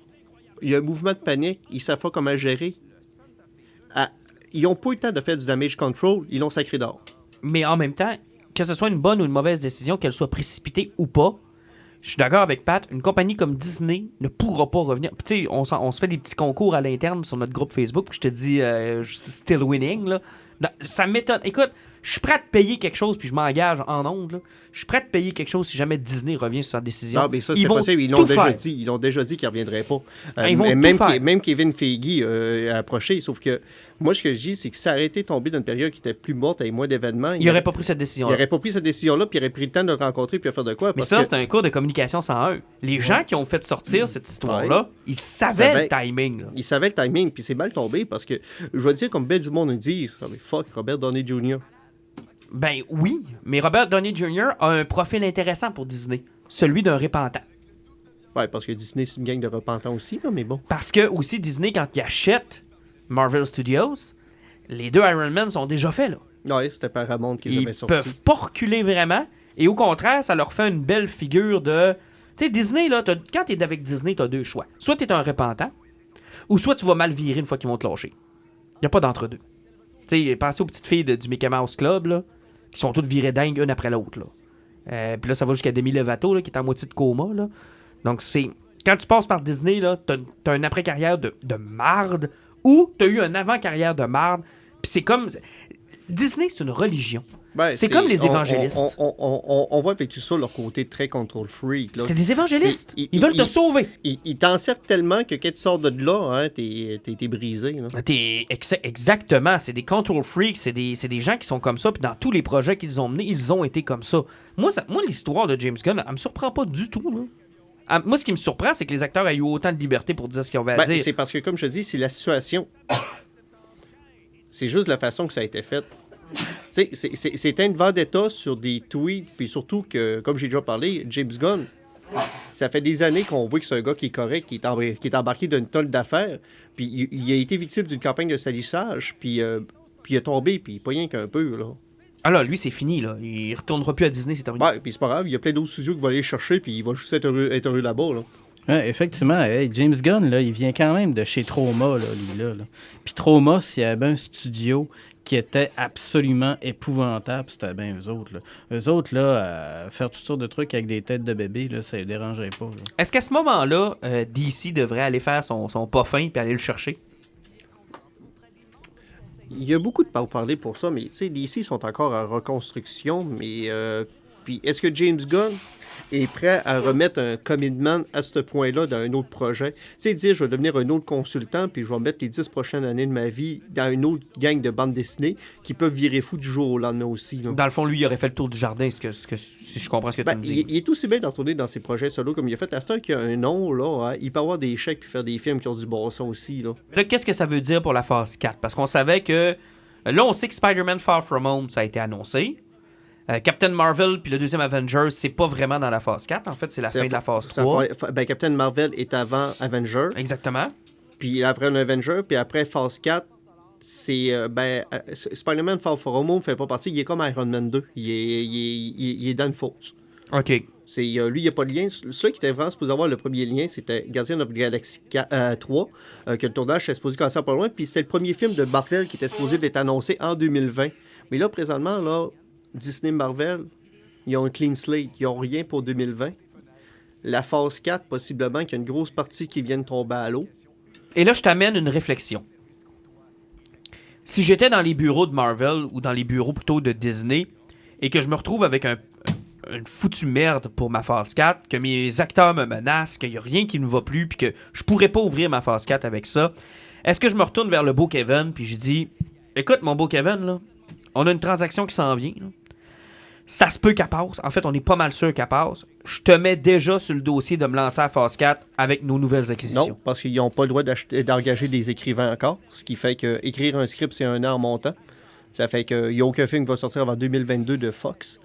Il y a un mouvement de panique. Ils ne savent pas comment gérer. Ils n'ont pas eu le temps de faire du damage control. Ils l'ont sacré d'or. Mais en même temps, que ce soit une bonne ou une mauvaise décision, qu'elle soit précipitée ou pas, je suis d'accord avec Pat, une compagnie comme Disney ne pourra pas revenir. Tu sais, on se fait des petits concours à l'interne sur notre groupe Facebook, puis je te dis still winning, là. Ça m'étonne. Écoute, je suis prêt à te payer quelque chose, puis je m'engage en ondes, là. Je suis prêt à te payer quelque chose si jamais Disney revient sur sa décision. Ah, mais ça, c'est possible. Ils l'ont déjà dit qu'ils ne reviendraient pas. Ils vont tout faire. Même Kevin Feige a approché. Sauf que moi, ce que je dis, c'est que ça aurait été tombé dans une période qui était plus morte avec moins d'événements. Il n'aurait pas pris cette décision-là. Il n'aurait pas pris cette décision-là, puis il aurait pris le temps de le rencontrer, puis de faire de quoi. Mais ça, c'est un cours de communication 101. Les gens qui ont fait sortir cette histoire-là, ils savaient le timing. Là. Ils savaient le timing, puis c'est mal tombé parce que, je vais dire, comme ben du monde nous dit, fuck Robert Downey Jr. Ben oui, mais Robert Downey Jr. a un profil intéressant pour Disney, celui d'un repentant. Ouais, parce que Disney, c'est une gang de repentants aussi, là, mais bon. Parce que aussi, Disney, quand il achète Marvel Studios, les 2 Iron Man sont déjà faits, là. Ouais, c'était Paramount qu'ils avaient sorti. Ils peuvent pas reculer vraiment, et au contraire, ça leur fait une belle figure de... Tu sais, Disney, là, quand t'es avec Disney, t'as 2 choix. Soit t'es un repentant, ou soit tu vas mal virer une fois qu'ils vont te lâcher. Y a pas d'entre-deux. Tu sais, pensez aux petites filles du Mickey Mouse Club, là, qui sont toutes virées dingues une après l'autre, là. Puis là, ça va jusqu'à Demi Lovato, là, qui est en moitié de coma, là. Donc, c'est... Quand tu passes par Disney, là, t'as une après-carrière de marde, ou t'as eu un avant-carrière de marde, puis c'est comme... Disney, c'est une religion. Ben, c'est comme les évangélistes. On voit avec tout ça leur côté très control freak. Là. C'est des évangélistes. Ils veulent te sauver. Ils t'encerclent tellement que quand tu sors de là, hein, t'es brisé. Là. Exactement. C'est des control freaks. C'est des gens qui sont comme ça. Puis dans tous les projets qu'ils ont menés, ils ont été comme ça. Moi l'histoire de James Gunn, elle me surprend pas du tout. Là. Moi, ce qui me surprend, c'est que les acteurs aient eu autant de liberté pour dire ce qu'ils ont à dire. C'est parce que, comme je te dis, c'est la situation. C'est juste la façon que ça a été fait. C'est un vendetta sur des tweets, puis surtout que, comme j'ai déjà parlé, James Gunn, ça fait des années qu'on voit que c'est un gars qui est correct, qui est embarqué d'une tonne d'affaires, puis il a été victime d'une campagne de salissage, puis il a tombé, puis pas rien qu'un peu, là. Ah là, lui, c'est fini, là. Il retournera plus à Disney, c'est terminé. Ouais, puis c'est pas grave, il y a plein d'autres studios qui vont aller chercher, puis il va juste être heureux là-bas, là. Ouais, effectivement, James Gunn, là, il vient quand même de chez Troma, là, lui, là. Puis Troma, s'il y avait un studio qui était absolument épouvantable, c'était bien eux autres. Là. Eux autres, là, faire toutes sortes de trucs avec des têtes de bébé, là, ça les dérangerait pas. Là. Est-ce qu'à ce moment-là, DC devrait aller faire son pas fin puis aller le chercher? Il y a beaucoup de parler pour ça, mais tu sais, DC sont encore en reconstruction, mais puis est-ce que James Gunn est prêt à remettre un commitment à ce point-là dans un autre projet? Tu sais, dire je vais devenir un autre consultant, puis je vais mettre les 10 prochaines années de ma vie dans une autre gang de bandes dessinées qui peuvent virer fou du jour au lendemain aussi. Là. Dans le fond, lui, il aurait fait le tour du jardin, si je comprends ce que tu me dis. Il est aussi bien d'en retourner dans ses projets solo comme il a fait. À ce temps qu'il a un nom, là, hein, il peut avoir des chèques puis faire des films qui ont du bon son aussi. Là. Là, qu'est-ce que ça veut dire pour la phase 4? Parce qu'on savait que... Là, on sait que Spider-Man Far From Home, ça a été annoncé. Captain Marvel puis le deuxième Avengers, c'est pas vraiment dans la phase 4. En fait, c'est la fin de la phase 3. Captain Marvel est avant Avengers. Exactement. Puis après un Avenger, puis après phase 4, c'est... Spider-Man Far From Home fait pas partie. Il est comme Iron Man 2. Il est dans une fosse. OK. Lui, il n'y a pas de lien. Ceux qui étaient vraiment supposés avoir le premier lien, c'était Guardians of the Galaxy 3, que le tournage était supposé commencer pas loin. Puis c'était le premier film de Marvel qui était supposé d'être annoncé en 2020. Mais là, présentement, là, Disney Marvel, ils ont un clean slate. Ils n'ont rien pour 2020. La phase 4, possiblement, qu'il y a une grosse partie qui vient de tomber à l'eau. Et là, je t'amène une réflexion. Si j'étais dans les bureaux de Marvel ou dans les bureaux plutôt de Disney et que je me retrouve avec une foutue merde pour ma phase 4, que mes acteurs me menacent, qu'il n'y a rien qui ne va plus puis que je pourrais pas ouvrir ma phase 4 avec ça, est-ce que je me retourne vers le beau Kevin puis je dis « Écoute, mon beau Kevin, là, on a une transaction qui s'en vient. Là. Ça se peut qu'elle passe. En fait, on est pas mal sûr qu'elle passe. Je te mets déjà sur le dossier de me lancer à phase 4 avec nos nouvelles acquisitions. » Non, parce qu'ils n'ont pas le droit d'engager des écrivains encore, ce qui fait que écrire un script, c'est 1 an en montant. Ça fait qu'il n'y a aucun film qui va sortir avant 2022 de Fox.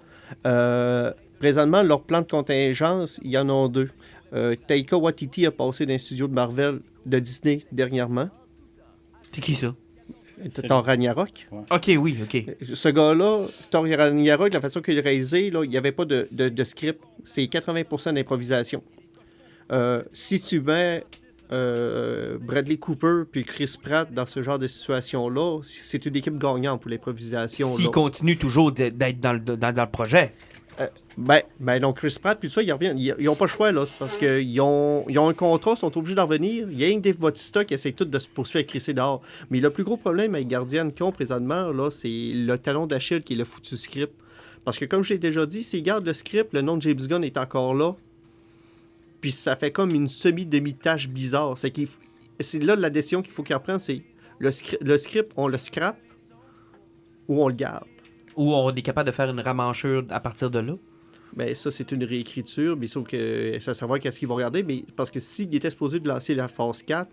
Présentement, leur plan de contingence, il y en a 2. Taika Waititi a passé d'un studio de Marvel de Disney dernièrement. C'est qui ça? Thor Ragnarok. Ouais. OK, oui, OK. Ce gars-là, Thor Ragnarok, la façon qu'il a réalisé, là, il n'y avait pas de script. C'est 80% d'improvisation. Si tu mets Bradley Cooper puis Chris Pratt dans ce genre de situation-là, c'est une équipe gagnante pour l'improvisation. S'ils continuent toujours d'être dans le projet. Donc Chris Pratt, puis ça, ils reviennent. Ils n'ont pas le choix, là. C'est parce qu'ils ont un contrat, ils sont obligés d'en revenir. Il y a un Dave Bautista qui essaie tout de se poursuivre à crisser dehors. Mais le plus gros problème avec Guardian qu'ils ont présentement, là, c'est le talon d'Achille qui est le foutu script. Parce que, comme je l'ai déjà dit, s'ils gardent le script, le nom de James Gunn est encore là. Puis ça fait comme une demi-tâche bizarre. C'est là la décision qu'il faut qu'ils reprennent, c'est le script, on le scrape ou on le garde. Ou on est capable de faire une ramanchure à partir de là. Ben ça, c'est une réécriture, mais sauf que ça savoir qu'est-ce qu'ils vont regarder. Mais parce que s'il était supposé de lancer la phase 4,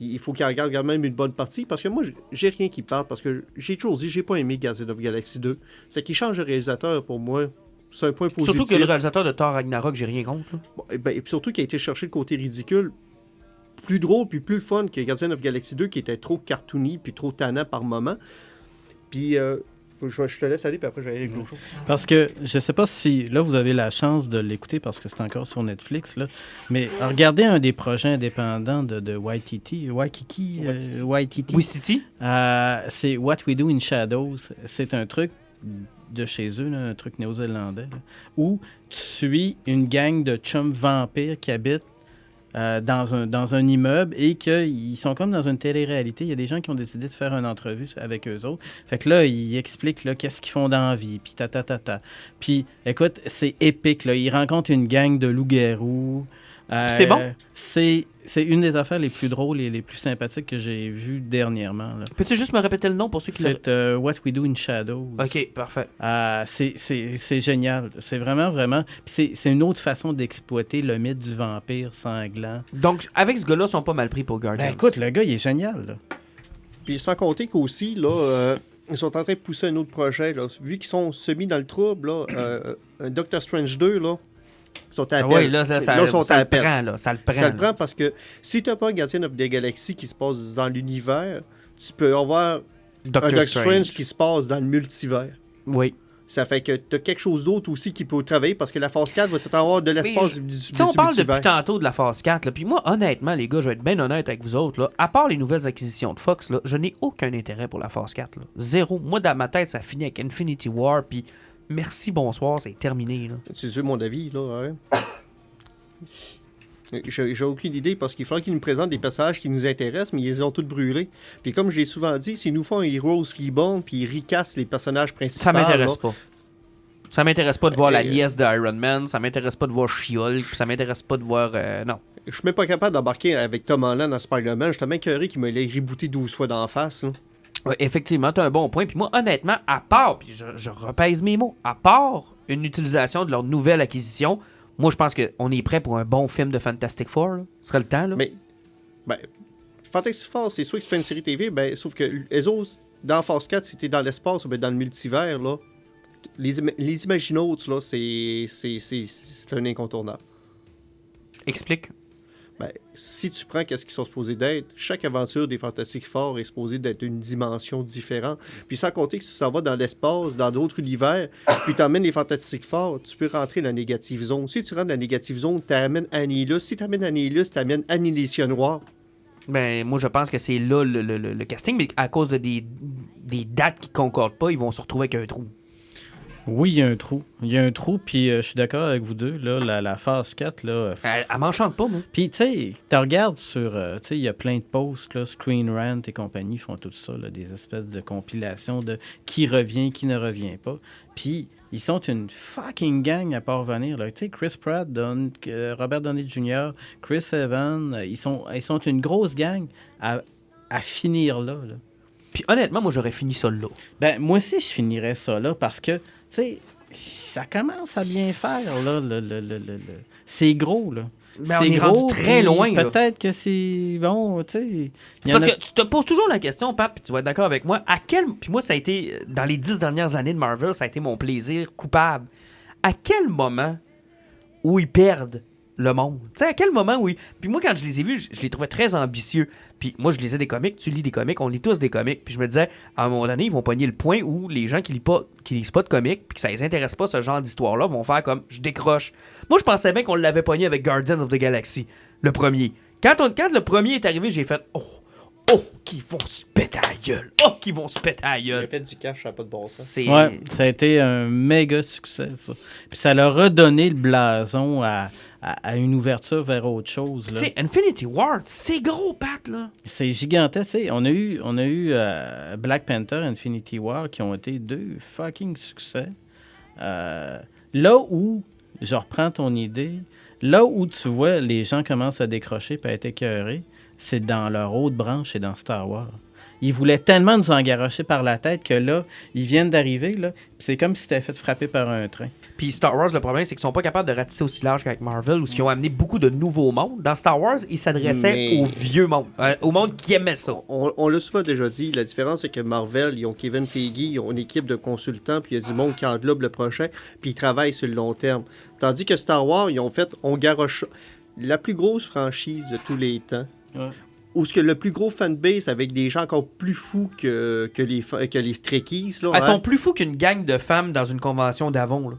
il faut qu'il regarde quand même une bonne partie. Parce que moi, j'ai rien qui parle. Parce que j'ai toujours dit, j'ai pas aimé Guardians of the Galaxy 2. C'est qu'il change de réalisateur pour moi. C'est un point positif. Surtout que le réalisateur de Thor Ragnarok, j'ai rien contre. Bon, et surtout qu'il a été chercher le côté ridicule. Plus drôle puis plus le fun que Guardians of the Galaxy 2 qui était trop cartoony puis trop tannant par moment. Puis... je te laisse aller, puis après, je vais aller avec l'autre chose. Parce que, je sais pas si, là, vous avez la chance de l'écouter parce que c'est encore sur Netflix, là, mais regardez un des projets indépendants de Waititi. C'est What We Do in Shadows. C'est un truc de chez eux, là, un truc néo-zélandais, là, où tu suis une gang de chums vampires qui habitent dans un immeuble et qu'ils sont comme dans une télé-réalité. Il y a des gens qui ont décidé de faire une entrevue avec eux autres. Fait que là, ils expliquent là, qu'est-ce qu'ils font dans la vie, puis ta. Puis, écoute, c'est épique. Là. Ils rencontrent une gang de loups-garous. C'est bon? C'est une des affaires les plus drôles et les plus sympathiques que j'ai vues dernièrement. Là. Peux-tu juste me répéter le nom pour ceux qui C'est What We Do in Shadows. OK, parfait. C'est génial. C'est vraiment. Puis c'est une autre façon d'exploiter le mythe du vampire sanglant. Donc, avec ce gars-là, ils sont pas mal pris pour Guardians. Ben écoute, le gars, il est génial. Là. Puis sans compter qu'aussi, là, ils sont en train de pousser un autre projet. Là. Vu qu'ils sont semi dans le trouble, là, Doctor Strange 2, là, ils sont à Ah oui, là, ça le prend, là. Ça le prend. Ça le prend parce que si tu n'as pas un Guardian of the Galaxy qui se passe dans l'univers, tu peux avoir un Doctor Strange qui se passe dans le multivers. Oui. Ça fait que tu as quelque chose d'autre aussi qui peut travailler parce que la phase 4 va s'avoir de l'espace du multivers. On parle depuis tantôt de la phase 4, là, puis moi, honnêtement, les gars, je vais être bien honnête avec vous autres, là, à part les nouvelles acquisitions de Fox, là, je n'ai aucun intérêt pour la phase 4. Là. Zéro. Moi, dans ma tête, ça finit avec Infinity War, puis merci, bonsoir, c'est terminé. Là. Tu sais mon avis, là, hein? J'ai aucune idée parce qu'il faudrait qu'ils nous présentent des passages qui nous intéressent, mais ils les ont tous brûlés. Puis comme je l'ai souvent dit, s'ils nous font un Heroes Reborn puis ils recassent les personnages principaux. Ça m'intéresse pas. Ça m'intéresse pas de voir la nièce d'Iron Man, ça m'intéresse pas de voir She-Hulk, ça m'intéresse pas de voir... non. Je suis même pas capable d'embarquer avec Tom Holland dans Spider-Man. J'étais même écœuré qu'il me l'ait rebooté 12 fois d'en face. Là. Ouais, effectivement, t'as un bon point. Puis moi, honnêtement, à part, puis je repèse mes mots, à part une utilisation de leur nouvelle acquisition, moi, je pense qu'on est prêt pour un bon film de Fantastic Four. Là. Ce serait le temps, là. Mais, Fantastic Four, c'est sûr qu'il fait une série TV, sauf que les autres, dans Phase 4, si t'es dans l'espace ou dans le multivers, là, les Imaginautes, là, c'est un incontournable. Explique. Si tu prends qu'est-ce qu'ils sont supposés d'être, chaque aventure des Fantastic Four est supposée d'être une dimension différente. Puis sans compter que si tu s'en vas dans l'espace, dans d'autres univers, puis tu emmènes les Fantastic Four, tu peux rentrer dans la négative zone. Si tu rentres dans la négative zone, tu amènes Annihilus. Si tu amènes Annihilus, tu amènes Annihilation Noire. Ben, moi, je pense que c'est là le casting, mais à cause de des dates qui concordent pas, ils vont se retrouver avec un trou. Oui, il y a un trou. Il y a un trou, puis je suis d'accord avec vous deux. Là, la phase 4, là... Elle m'enchante pas, moi. Puis, tu sais, tu regardes sur... tu sais, il y a plein de posts, là, Screen Rant et compagnie font tout ça, là, des espèces de compilations de qui revient, qui ne revient pas. Puis, ils sont une fucking gang à parvenir, là. Tu sais, Chris Pratt, Robert Downey Jr., Chris Evans, ils sont une grosse gang à finir là. Puis, honnêtement, moi, j'aurais fini ça là. Ben, moi aussi, je finirais ça là, parce que... Tu sais, ça commence à bien faire, là. C'est gros, là. Mais on est rendu très loin, là. Peut-être que c'est bon, tu sais. C'est parce que tu te poses toujours la question, Pat, puis tu vas être d'accord avec moi, puis moi, ça a été, dans les 10 dernières années de Marvel, ça a été mon plaisir coupable. À quel moment où ils perdent le monde? Tu sais, à quel moment où ils... Puis moi, quand je les ai vus, je les trouvais très ambitieux. Puis moi, je lisais des comics, tu lis des comics, on lit tous des comics. Puis je me disais, à un moment donné, ils vont pogner le point où les gens qui lisent pas de comics, puis que ça les intéresse pas, ce genre d'histoire-là, vont faire comme, je décroche. Moi, je pensais bien qu'on l'avait pogné avec Guardians of the Galaxy, le premier. Quand le premier est arrivé, j'ai fait, oh, qu'ils vont se péter à la gueule. Oh, qu'ils vont se péter à la gueule. Il a fait du cash, ça n'a pas de bon sens. Ouais, ça a été un méga succès, ça. Puis ça leur a donné le blason à une ouverture vers autre chose. Tu sais, Infinity War, c'est gros, Pat, là. C'est gigantesque. Tu sais, on a eu Black Panther, Infinity War, qui ont été 2 fucking succès. Là où, je reprends ton idée, là où tu vois les gens commencent à décrocher et à être écœurés, c'est dans leur autre branche et dans Star Wars. Ils voulaient tellement nous engarrocher par la tête que là, ils viennent d'arriver, là, puis c'est comme si c'était fait frapper par un train. Puis Star Wars, le problème, c'est qu'ils sont pas capables de ratisser aussi large qu'avec Marvel, où ils ont amené beaucoup de nouveaux mondes. Dans Star Wars, ils s'adressaient au vieux monde, au monde qui aimait ça. On l'a souvent déjà dit, la différence, c'est que Marvel, ils ont Kevin Feige, ils ont une équipe de consultants, puis il y a du monde qui englobe le prochain, puis ils travaillent sur le long terme. Tandis que Star Wars, ils ont fait, on garoche la plus grosse franchise de tous les temps. Ouais. Ou ce que le plus gros fanbase avec des gens encore plus fous que les Trekkies. Là, Elles sont plus fous qu'une gang de femmes dans une convention d'Avon, là.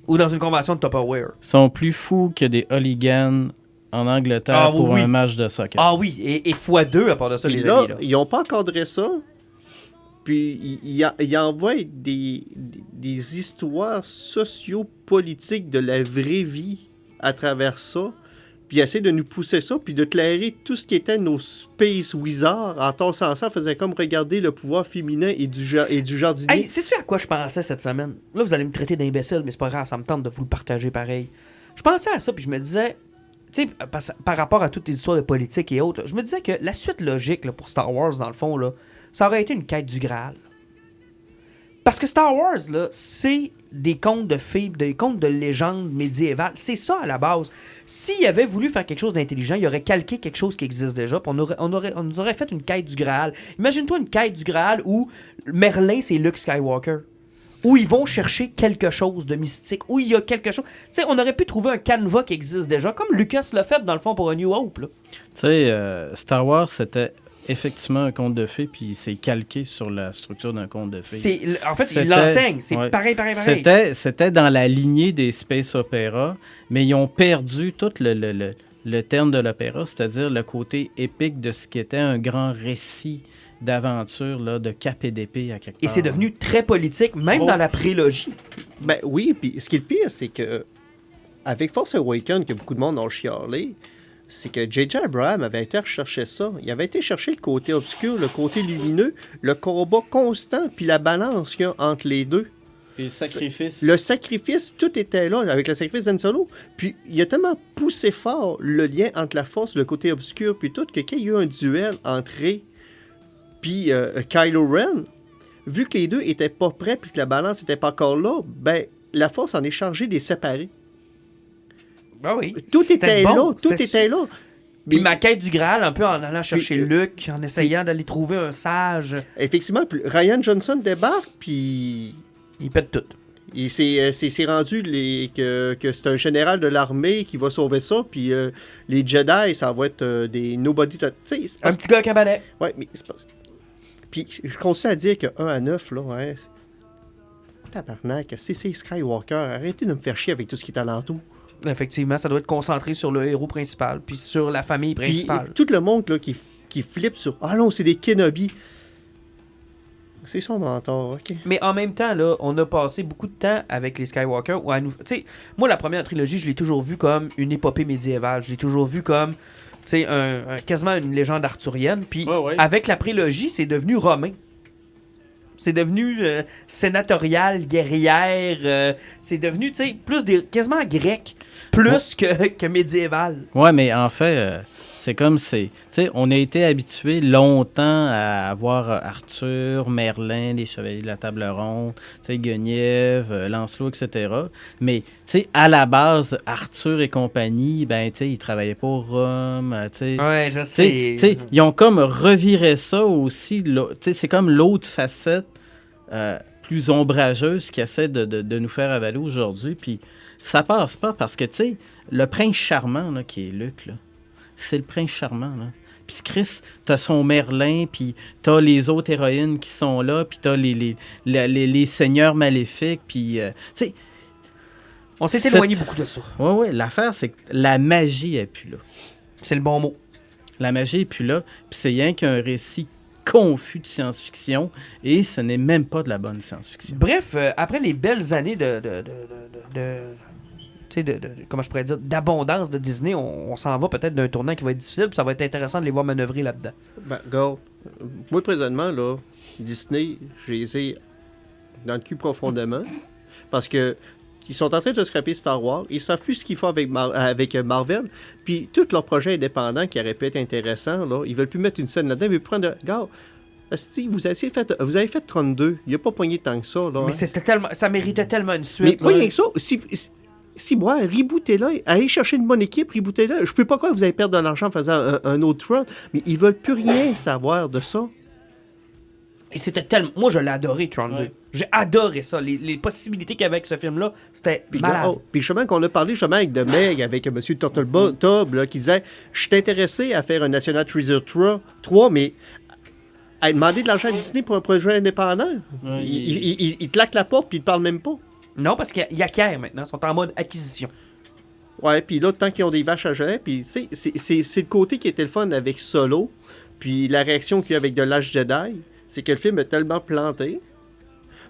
Ou dans une convention de Tupperware. Ils sont plus fous que des hooligans en Angleterre pour un match de soccer. Ah oui, et x2 à part de ça, puis les là, amis. Là. Ils n'ont pas encadré ça. Puis ils envoient des histoires sociopolitiques de la vraie vie à travers ça. puis essayer de nous pousser ça, puis de clairer tout ce qui était nos Space Wizards. En torsant ça, faisait comme regarder le pouvoir féminin et du jardinier. Hey, sais-tu à quoi je pensais cette semaine? Là, vous allez me traiter d'imbécile, mais c'est pas grave, ça me tente de vous le partager pareil. Je pensais à ça, puis je me disais, tu sais, par rapport à toutes les histoires de politique et autres, je me disais que la suite logique là, pour Star Wars, dans le fond, là, ça aurait été une quête du Graal. Parce que Star Wars, là, c'est des contes de fées, des contes de légendes médiévales. C'est ça à la base. S'il avait voulu faire quelque chose d'intelligent, il aurait calqué quelque chose qui existe déjà, puis on nous aurait fait une quête du Graal. Imagine-toi une quête du Graal où Merlin, c'est Luke Skywalker. Où ils vont chercher quelque chose de mystique, où il y a quelque chose... Tu sais, on aurait pu trouver un canevas qui existe déjà, comme Lucas l'a fait, dans le fond, pour A New Hope, là. Tu sais, Star Wars, c'était effectivement un conte de fées, puis c'est calqué sur la structure d'un conte de fées. En fait, il l'enseigne. C'est ouais. pareil. C'était dans la lignée des space opéra, mais ils ont perdu tout le terme de l'opéra, c'est-à-dire le côté épique de ce qui était un grand récit d'aventure, là, de cap et d'épée à quelque part. Et c'est devenu très politique, même dans la prélogie. Ben oui, puis ce qui est le pire, c'est que avec Force Awakens, que beaucoup de monde ont chialé, c'est que J.J. Abrams avait été rechercher ça. Il avait été chercher le côté obscur, le côté lumineux, le combat constant, puis la balance qu'il y a entre les deux. Et le sacrifice. Le sacrifice, tout était là, avec le sacrifice d'Han Solo. Puis il a tellement poussé fort le lien entre la force, le côté obscur, puis tout, que quand il y a eu un duel entre Rey puis Kylo Ren, vu que les deux étaient pas prêts, puis que la balance était pas encore là, ben la force en est chargée de les séparer. Ah oui. Tout était bon. là, tout était là. Puis ma quête du Graal, un peu en allant chercher Luke, en essayant d'aller trouver un sage. Effectivement, puis Ryan Johnson débarque, puis Il pète tout. il s'est rendu que c'est un général de l'armée qui va sauver ça, puis les Jedi, ça va être des nobody. Un petit gars à cabaret. Ouais, mais c'est pas... Puis je continue à dire que 1 à 9, là, ouais, c'est... Tabarnak, c'est Skywalker, arrêtez de me faire chier avec tout ce qui est alentour. Effectivement, ça doit être concentré sur le héros principal, puis sur la famille principale. Puis tout le monde là, qui flippe sur « Ah non, c'est des Kenobi ». C'est son mentor, OK. Mais en même temps, là, on a passé beaucoup de temps avec les Skywalker. Tu sais, moi, la première trilogie, je l'ai toujours vu comme une épopée médiévale. Je l'ai toujours vu comme, tu sais, quasiment une légende arthurienne. Puis avec la prélogie, c'est devenu romain. C'est devenu sénatorial, guerrière. C'est devenu, tu sais, quasiment grec. Plus que médiéval. Ouais, mais en fait... c'est comme tu sais, on a été habitué longtemps à voir Arthur, Merlin, les Chevaliers de la Table Ronde, tu sais, Guenièvre, Lancelot, etc. Mais, tu sais, à la base, Arthur et compagnie, ben, tu sais, ils travaillaient pour Rome, tu sais. Ouais, je sais. Tu sais, ils ont comme reviré ça aussi, tu sais, c'est comme l'autre facette plus ombrageuse qui essaie de nous faire avaler aujourd'hui, puis ça passe pas parce que, tu sais, le prince charmant, là, qui est Luc, là, c'est le prince charmant, là. Puis Chris, t'as son Merlin, puis t'as les autres héroïnes qui sont là, puis t'as les seigneurs maléfiques, puis... tu sais... On s'est éloigné beaucoup de ça. Oui, l'affaire, c'est que la magie est plus là. C'est le bon mot. La magie est plus là, puis c'est rien qu'un récit confus de science-fiction, et ce n'est même pas de la bonne science-fiction. Bref, après les belles années comment je pourrais dire, d'abondance de Disney, on s'en va peut-être d'un tournant qui va être difficile, puis ça va être intéressant de les voir manœuvrer là-dedans. Ben, gars, moi, présentement, là, Disney, je les ai dans le cul profondément, parce que ils sont en train de scraper Star Wars, ils savent plus ce qu'ils font avec Marvel, puis tous leurs projets indépendants qui auraient pu être intéressants, là, ils veulent plus mettre une scène là-dedans, ils veulent plus prendre... Gars, Steve, vous avez fait 32, il n'y a pas poigné tant que ça, là. Mais c'était tellement... Ça méritait tellement une suite, mais rien que ça, si moi, rebootez-là, allez chercher une bonne équipe, rebootez-là. Je peux pas croire que vous allez perdre de l'argent en faisant un autre run, mais ils veulent plus rien savoir de ça. Et c'était tellement... Moi, je l'ai adoré, Tron 2. J'ai adoré ça. Les possibilités qu'il y avait avec ce film-là, c'était malade. Puis justement, qu'on a parlé justement avec The Meg, avec M. Turtletaub, là, qui disait « Je suis intéressé à faire un National Treasure 3, mais à demander de l'argent à Disney pour un projet indépendant. Ouais, il claque la porte, puis il ne parle même pas. » Non, parce qu'il y a acquièrent maintenant. Ils sont en mode acquisition. Ouais, puis là, tant qu'ils ont des vaches à gérer, puis c'est le côté qui était le fun avec Solo, puis la réaction qu'il y a avec The Last Jedi, c'est que le film est tellement planté.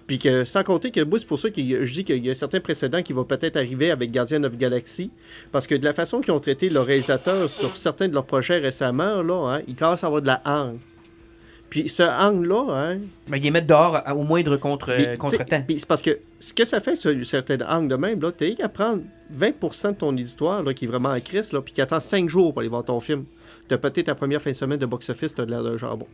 Puis que, sans compter que moi, c'est pour ça que je dis qu'il y a certains précédents qui vont peut-être arriver avec Guardian of Galaxy, parce que de la façon qu'ils ont traité leurs réalisateurs sur certains de leurs projets récemment, là, ils commencent à avoir de la hangue. Puis ce hang-là, Mais ils mettent dehors au moindre contre-temps. C'est parce que ce que ça fait sur certaines hang de même, là, t'as qu'à prendre 20% de ton éditoire là, qui est vraiment en crise, là, puis qui attend 5 jours pour aller voir ton film. T'as peut-être ta première fin de semaine de box-office, t'as de l'air d'un jambon.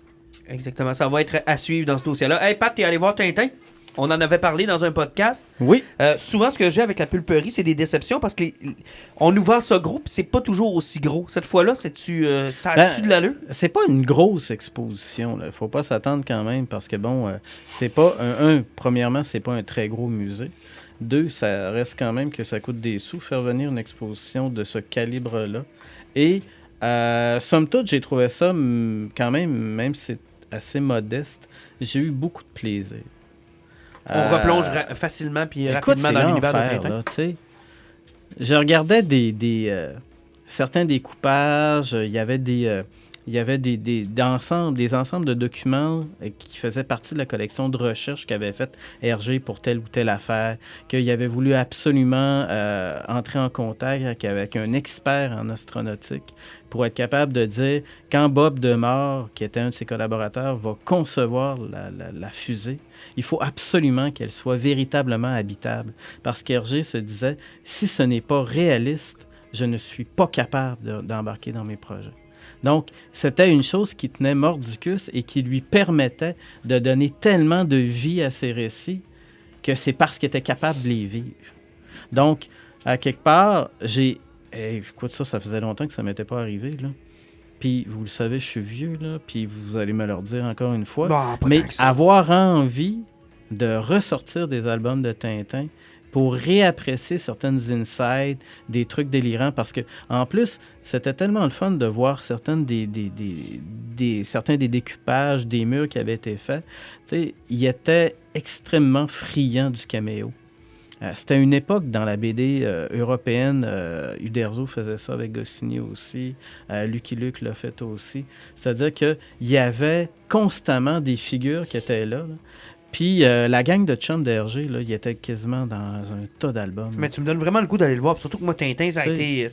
Exactement, ça va être à suivre dans ce dossier-là. Hey Pat, t'es allé voir Tintin? On en avait parlé dans un podcast. Oui. Souvent, ce que j'ai avec la pulperie, c'est des déceptions parce qu'on nous vend ça gros, puis c'est pas toujours aussi gros. Cette fois-là, ça a-tu de l'allure? C'est pas une grosse exposition. Il faut pas s'attendre quand même parce que, c'est pas... Premièrement, c'est pas un très gros musée. 2, ça reste quand même que ça coûte des sous faire venir une exposition de ce calibre-là. Et, somme toute, j'ai trouvé ça quand même si c'est assez modeste, j'ai eu beaucoup de plaisir. On replonge facilement puis rapidement dans l'univers de Tintin. Là, je regardais certains découpages, il y avait des ensembles de documents qui faisaient partie de la collection de recherche qu'avait faite Hergé pour telle ou telle affaire, qu'il avait voulu absolument entrer en contact avec un expert en astronautique pour être capable de dire, quand Bob Demore, qui était un de ses collaborateurs, va concevoir la fusée, il faut absolument qu'elle soit véritablement habitable. Parce qu'Hergé se disait, si ce n'est pas réaliste, je ne suis pas capable d'embarquer dans mes projets. Donc, c'était une chose qui tenait Mordicus et qui lui permettait de donner tellement de vie à ses récits que c'est parce qu'il était capable de les vivre. Donc, à quelque part, écoute, ça faisait longtemps que ça ne m'était pas arrivé, là. Puis, vous le savez, je suis vieux, là, puis vous allez me le redire encore une fois. Non, mais avoir envie de ressortir des albums de Tintin pour réapprécier certaines insides, des trucs délirants, parce que en plus, c'était tellement le fun de voir certains des découpages, des murs qui avaient été faits. Tu sais, il était extrêmement friand du caméo. C'était une époque dans la BD européenne, Uderzo faisait ça avec Goscinny aussi, Lucky Luke l'a fait aussi. C'est-à-dire qu'il y avait constamment des figures qui étaient là. Puis la gang de chums d'Hergé, là, il était quasiment dans un tas d'albums. Mais tu me donnes vraiment le goût d'aller le voir. Surtout que moi, Tintin, ça a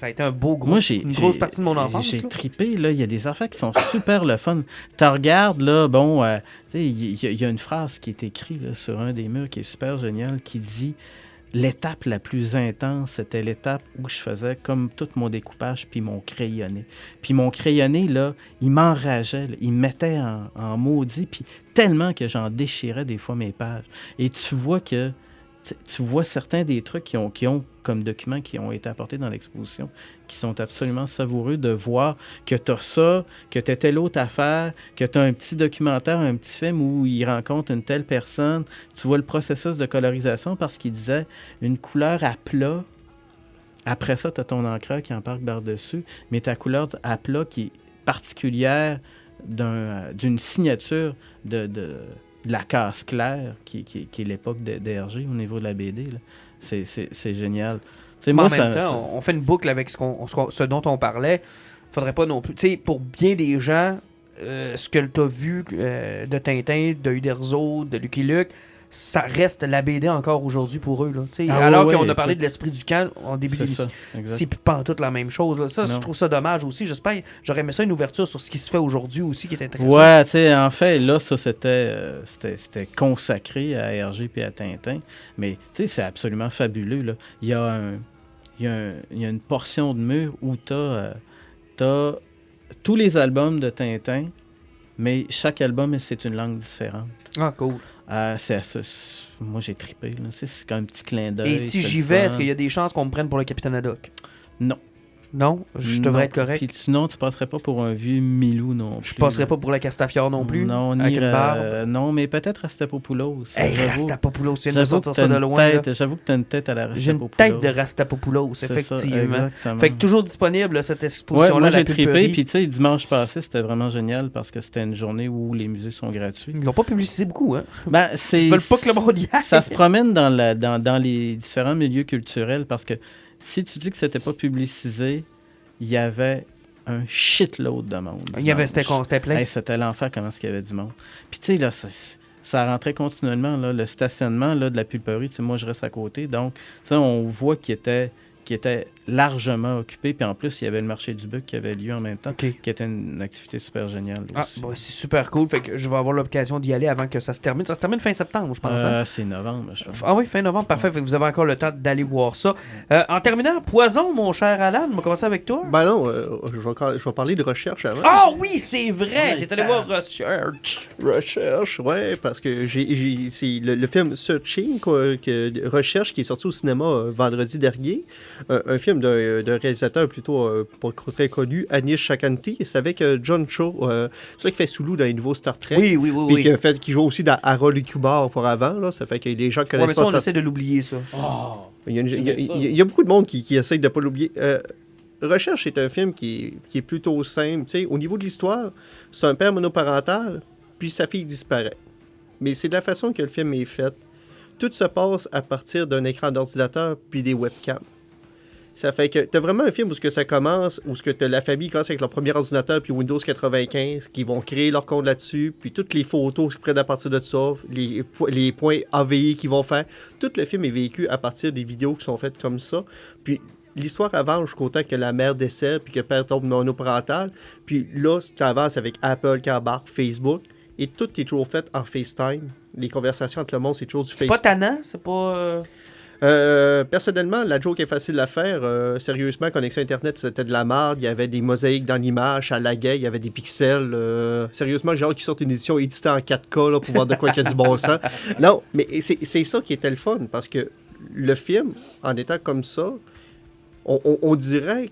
été un beau groupe. Une grosse partie de mon enfance. J'ai trippé, là. Il y a des affaires qui sont super le fun. Tu regardes, là, il y a une phrase qui est écrite là, sur un des murs qui est super géniale, qui dit « L'étape la plus intense, c'était l'étape où je faisais comme tout mon découpage puis mon crayonné. Puis mon crayonné, là, il m'enrageait, là, il me mettait en maudit, puis tellement que j'en déchirais des fois mes pages. Et tu vois certains des trucs qui ont comme documents qui ont été apportés dans l'exposition, qui sont absolument savoureux de voir que tu as ça, que tu as telle autre affaire, que tu as un petit documentaire, un petit film où il rencontre une telle personne. Tu vois le processus de colorisation parce qu'il disait une couleur à plat. Après ça, tu as ton encreur qui embarque par-dessus, mais ta couleur à plat qui est particulière d'une signature de la casse claire, qui est l'époque d'Hergé au niveau de la BD. Là. C'est génial. Moi, en même temps, on fait une boucle avec ce dont on parlait. Faudrait pas non plus... Tu sais, pour bien des gens, ce que tu as vu de Tintin, de Uderzo, de Lucky Luke, ça reste la BD encore aujourd'hui pour eux. Là. Alors qu'on a parlé de l'esprit du camp en début de l'émission. C'est pas toute la même chose. Là. Ça, je trouve ça dommage aussi. J'aurais aimé ça une ouverture sur ce qui se fait aujourd'hui aussi qui est intéressant. Ouais, tu sais, en fait, là, ça, c'était consacré à Hergé et à Tintin. Mais, tu sais, c'est absolument fabuleux. Là. Il y a une portion de mur où t'as tous les albums de Tintin, mais chaque album, c'est une langue différente. Ah, cool. Moi, j'ai trippé. Là. C'est comme un petit clin d'œil. Et si j'y vais, est-ce qu'il y a des chances qu'on me prenne pour le Capitaine Haddock? Non. Non? Je devrais être correct? Puis sinon, tu passerais pas pour un vieux Milou non plus. Je passerais pas pour la Castafiore non plus? Non, avec une barbe? Non, mais peut-être Rastapopoulos. Hey, Rastapopoulos, tu viens de sortir ça de loin. J'avoue que tu as une tête à la Rastapopoulos. J'ai une tête de Rastapopoulos, effectivement. Ça, fait que toujours disponible, cette exposition-là. Ouais, moi, j'ai trippé. Puis tu sais, dimanche passé, c'était vraiment génial parce que c'était une journée où les musées sont gratuits. Ils l'ont pas publicisé beaucoup, hein? Ils veulent pas que le monde y aille. Ça se promène dans les différents milieux culturels parce que si tu dis que c'était pas publicisé, il y avait un shitload de monde. C'était plein. Hey, c'était l'enfer comment est-ce qu'il y avait du monde. Puis tu sais, là, ça rentrait continuellement. Là, le stationnement là, de la pulperie, moi, je reste à côté. Donc, on voit qu'il était largement occupé. Puis en plus, il y avait le marché du Buc qui avait lieu en même temps, qui était une activité super géniale aussi. C'est super cool. Fait que je vais avoir l'occasion d'y aller avant que ça se termine. Ça se termine fin septembre, je pense. C'est novembre. Oui, fin novembre, parfait. Fait que vous avez encore le temps d'aller voir ça. En terminant, Poison, mon cher Alan, on va commencer avec toi. Ben non, je vais parler de recherche avant. Ah oui, c'est vrai! T'es allé voir Recherche. Recherche, ouais, parce que c'est le film Searching, Recherche, qui est sorti au cinéma vendredi dernier. Un film d'un réalisateur plutôt pas très connu, Anish Chakanti. C'est avec John Cho, celui qui fait Sulu dans les nouveaux Star Trek. Oui. Puis qui joue aussi dans Harold et Kumar auparavant. Là, ça fait que les gens connaissent mais ça, on essaie de l'oublier, ça. Il y a beaucoup de monde qui essaie de ne pas l'oublier. Recherche est un film qui est plutôt simple. T'sais, au niveau de l'histoire, c'est un père monoparental, puis sa fille disparaît. Mais c'est de la façon que le film est fait. Tout se passe à partir d'un écran d'ordinateur puis des webcams. Ça fait que t'as vraiment un film où ça commence, où t'as la famille commence avec leur premier ordinateur puis Windows 95, qui vont créer leur compte là-dessus, puis toutes les photos qui prennent à partir de ça, les points AVI qu'ils vont faire. Tout le film est vécu à partir des vidéos qui sont faites comme ça. Puis l'histoire avance jusqu'au temps que la mère décède puis que le père tombe monoparental. Puis là, tu avances avec Apple qui embarque, Facebook, et tout est toujours fait en FaceTime. Les conversations entre le monde, c'est toujours du FaceTime. C'est pas tannant, c'est pas... Personnellement, la joke est facile à faire. Sérieusement, connexion Internet, c'était de la merde. Il y avait des mosaïques dans l'image, ça laguait, il y avait des pixels. Sérieusement, j'ai hâte qu'ils sortent une édition éditée en 4K là, pour voir de quoi il y a du bon sens. Non, mais c'est ça qui était le fun, parce que le film, en étant comme ça, on dirait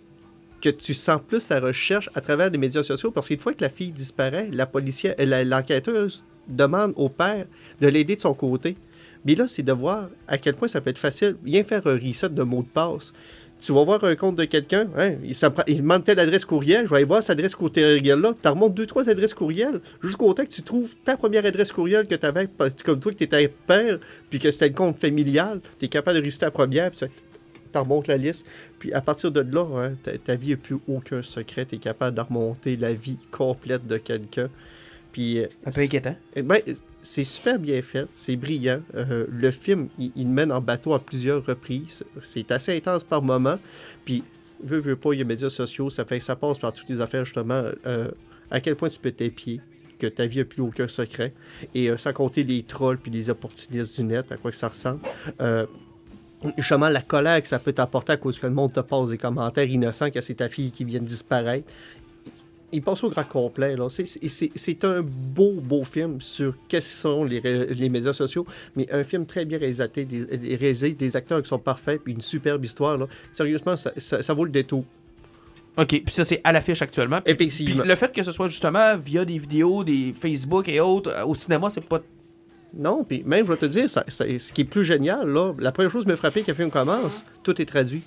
que tu sens plus la recherche à travers les médias sociaux, parce qu'une fois que la fille disparaît, l'enquêteuse demande au père de l'aider de son côté. Mais là, c'est de voir à quel point ça peut être facile. Viens faire un reset de mot de passe. Tu vas voir un compte de quelqu'un, il demande telle adresse courriel, je vais aller voir cette adresse courriel-là. Tu remontes 2-3 adresses courriel jusqu'au temps que tu trouves ta première adresse courriel que tu avais, comme toi, que tu étais père, puis que c'était le compte familial. Tu es capable de résister à la première, puis tu remontes la liste. Puis à partir de là, ta vie n'a plus aucun secret. Tu es capable de remonter la vie complète de quelqu'un. Puis, un peu inquiétant. C'est super bien fait, c'est brillant. Le film, il mène en bateau à plusieurs reprises. C'est assez intense par moment. Puis, veux pas, il y a les médias sociaux, ça fait que ça passe par toutes les affaires, justement, à quel point tu peux t'épier, que ta vie n'a plus aucun secret. Et sans compter les trolls puis les opportunistes du net, à quoi que ça ressemble. Justement, la colère que ça peut t'apporter à cause que le monde te passe des commentaires innocents que c'est ta fille qui vient de disparaître. Il passe au grand complet. Là. C'est un beau film sur quels sont les médias sociaux, mais un film très bien réalisé, des acteurs qui sont parfaits, puis une superbe histoire. Là. Sérieusement, ça vaut le détour. OK, puis ça, c'est à l'affiche actuellement. Effectivement. Puis le fait que ce soit justement via des vidéos, des Facebook et autres, au cinéma, c'est pas... Non, puis même, je vais te dire, ce qui est plus génial, là, la première chose qui m'a frappé quand le film commence, tout est traduit.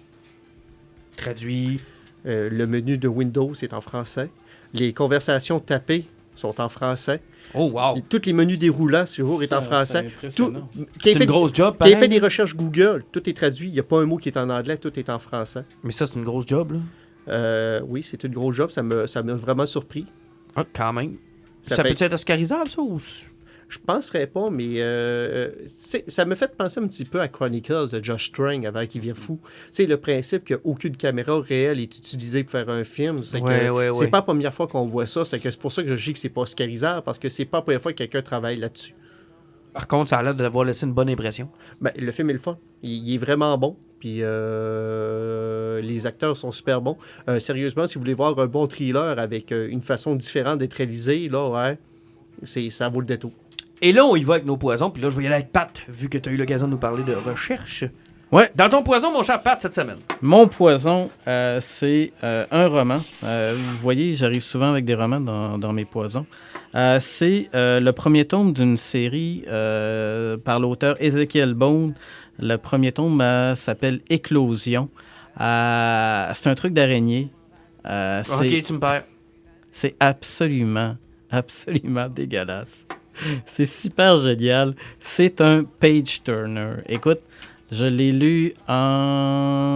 Traduit. Le menu de Windows est en français. Les conversations tapées sont en français. Oh, wow! Tous les menus déroulants, ce jour, est en français. C'est une grosse job, pareil. Quand il fait des recherches Google, tout est traduit. Il n'y a pas un mot qui est en anglais, tout est en français. Mais ça, c'est une grosse job, là? Oui, c'est une grosse job. Ça m'a vraiment surpris. Ah, quand même. Ça peut-être être oscarisable, ça, ou... Je penserais pas, mais ça me fait penser un petit peu à Chronicles de Josh Trank avant qu'il vienne fou. C'est le principe qu'aucune caméra réelle est utilisée pour faire un film. C'est pas la première fois qu'on voit ça. C'est pour ça que je dis que c'est pas oscarisable, parce que c'est pas la première fois que quelqu'un travaille là-dessus. Par contre, ça a l'air d'avoir laissé une bonne impression. Ben, le film est le fun. Il est vraiment bon. Puis les acteurs sont super bons. Sérieusement, si vous voulez voir un bon thriller avec une façon différente d'être réalisé, là, ça vaut le détour. Et là, on y va avec nos poisons. Puis là, je vais y aller avec Pat, vu que tu as eu l'occasion de nous parler de recherche. Ouais. Dans ton poison, mon cher Pat, cette semaine. Mon poison, c'est un roman. Vous voyez, j'arrive souvent avec des romans dans mes poisons. C'est le premier tome d'une série par l'auteur Ezekiel Bone. Le premier tome s'appelle Éclosion. C'est un truc d'araignée. Ok, tu me perds. C'est absolument dégueulasse. C'est super génial. C'est un page-turner. Écoute, Je l'ai lu en...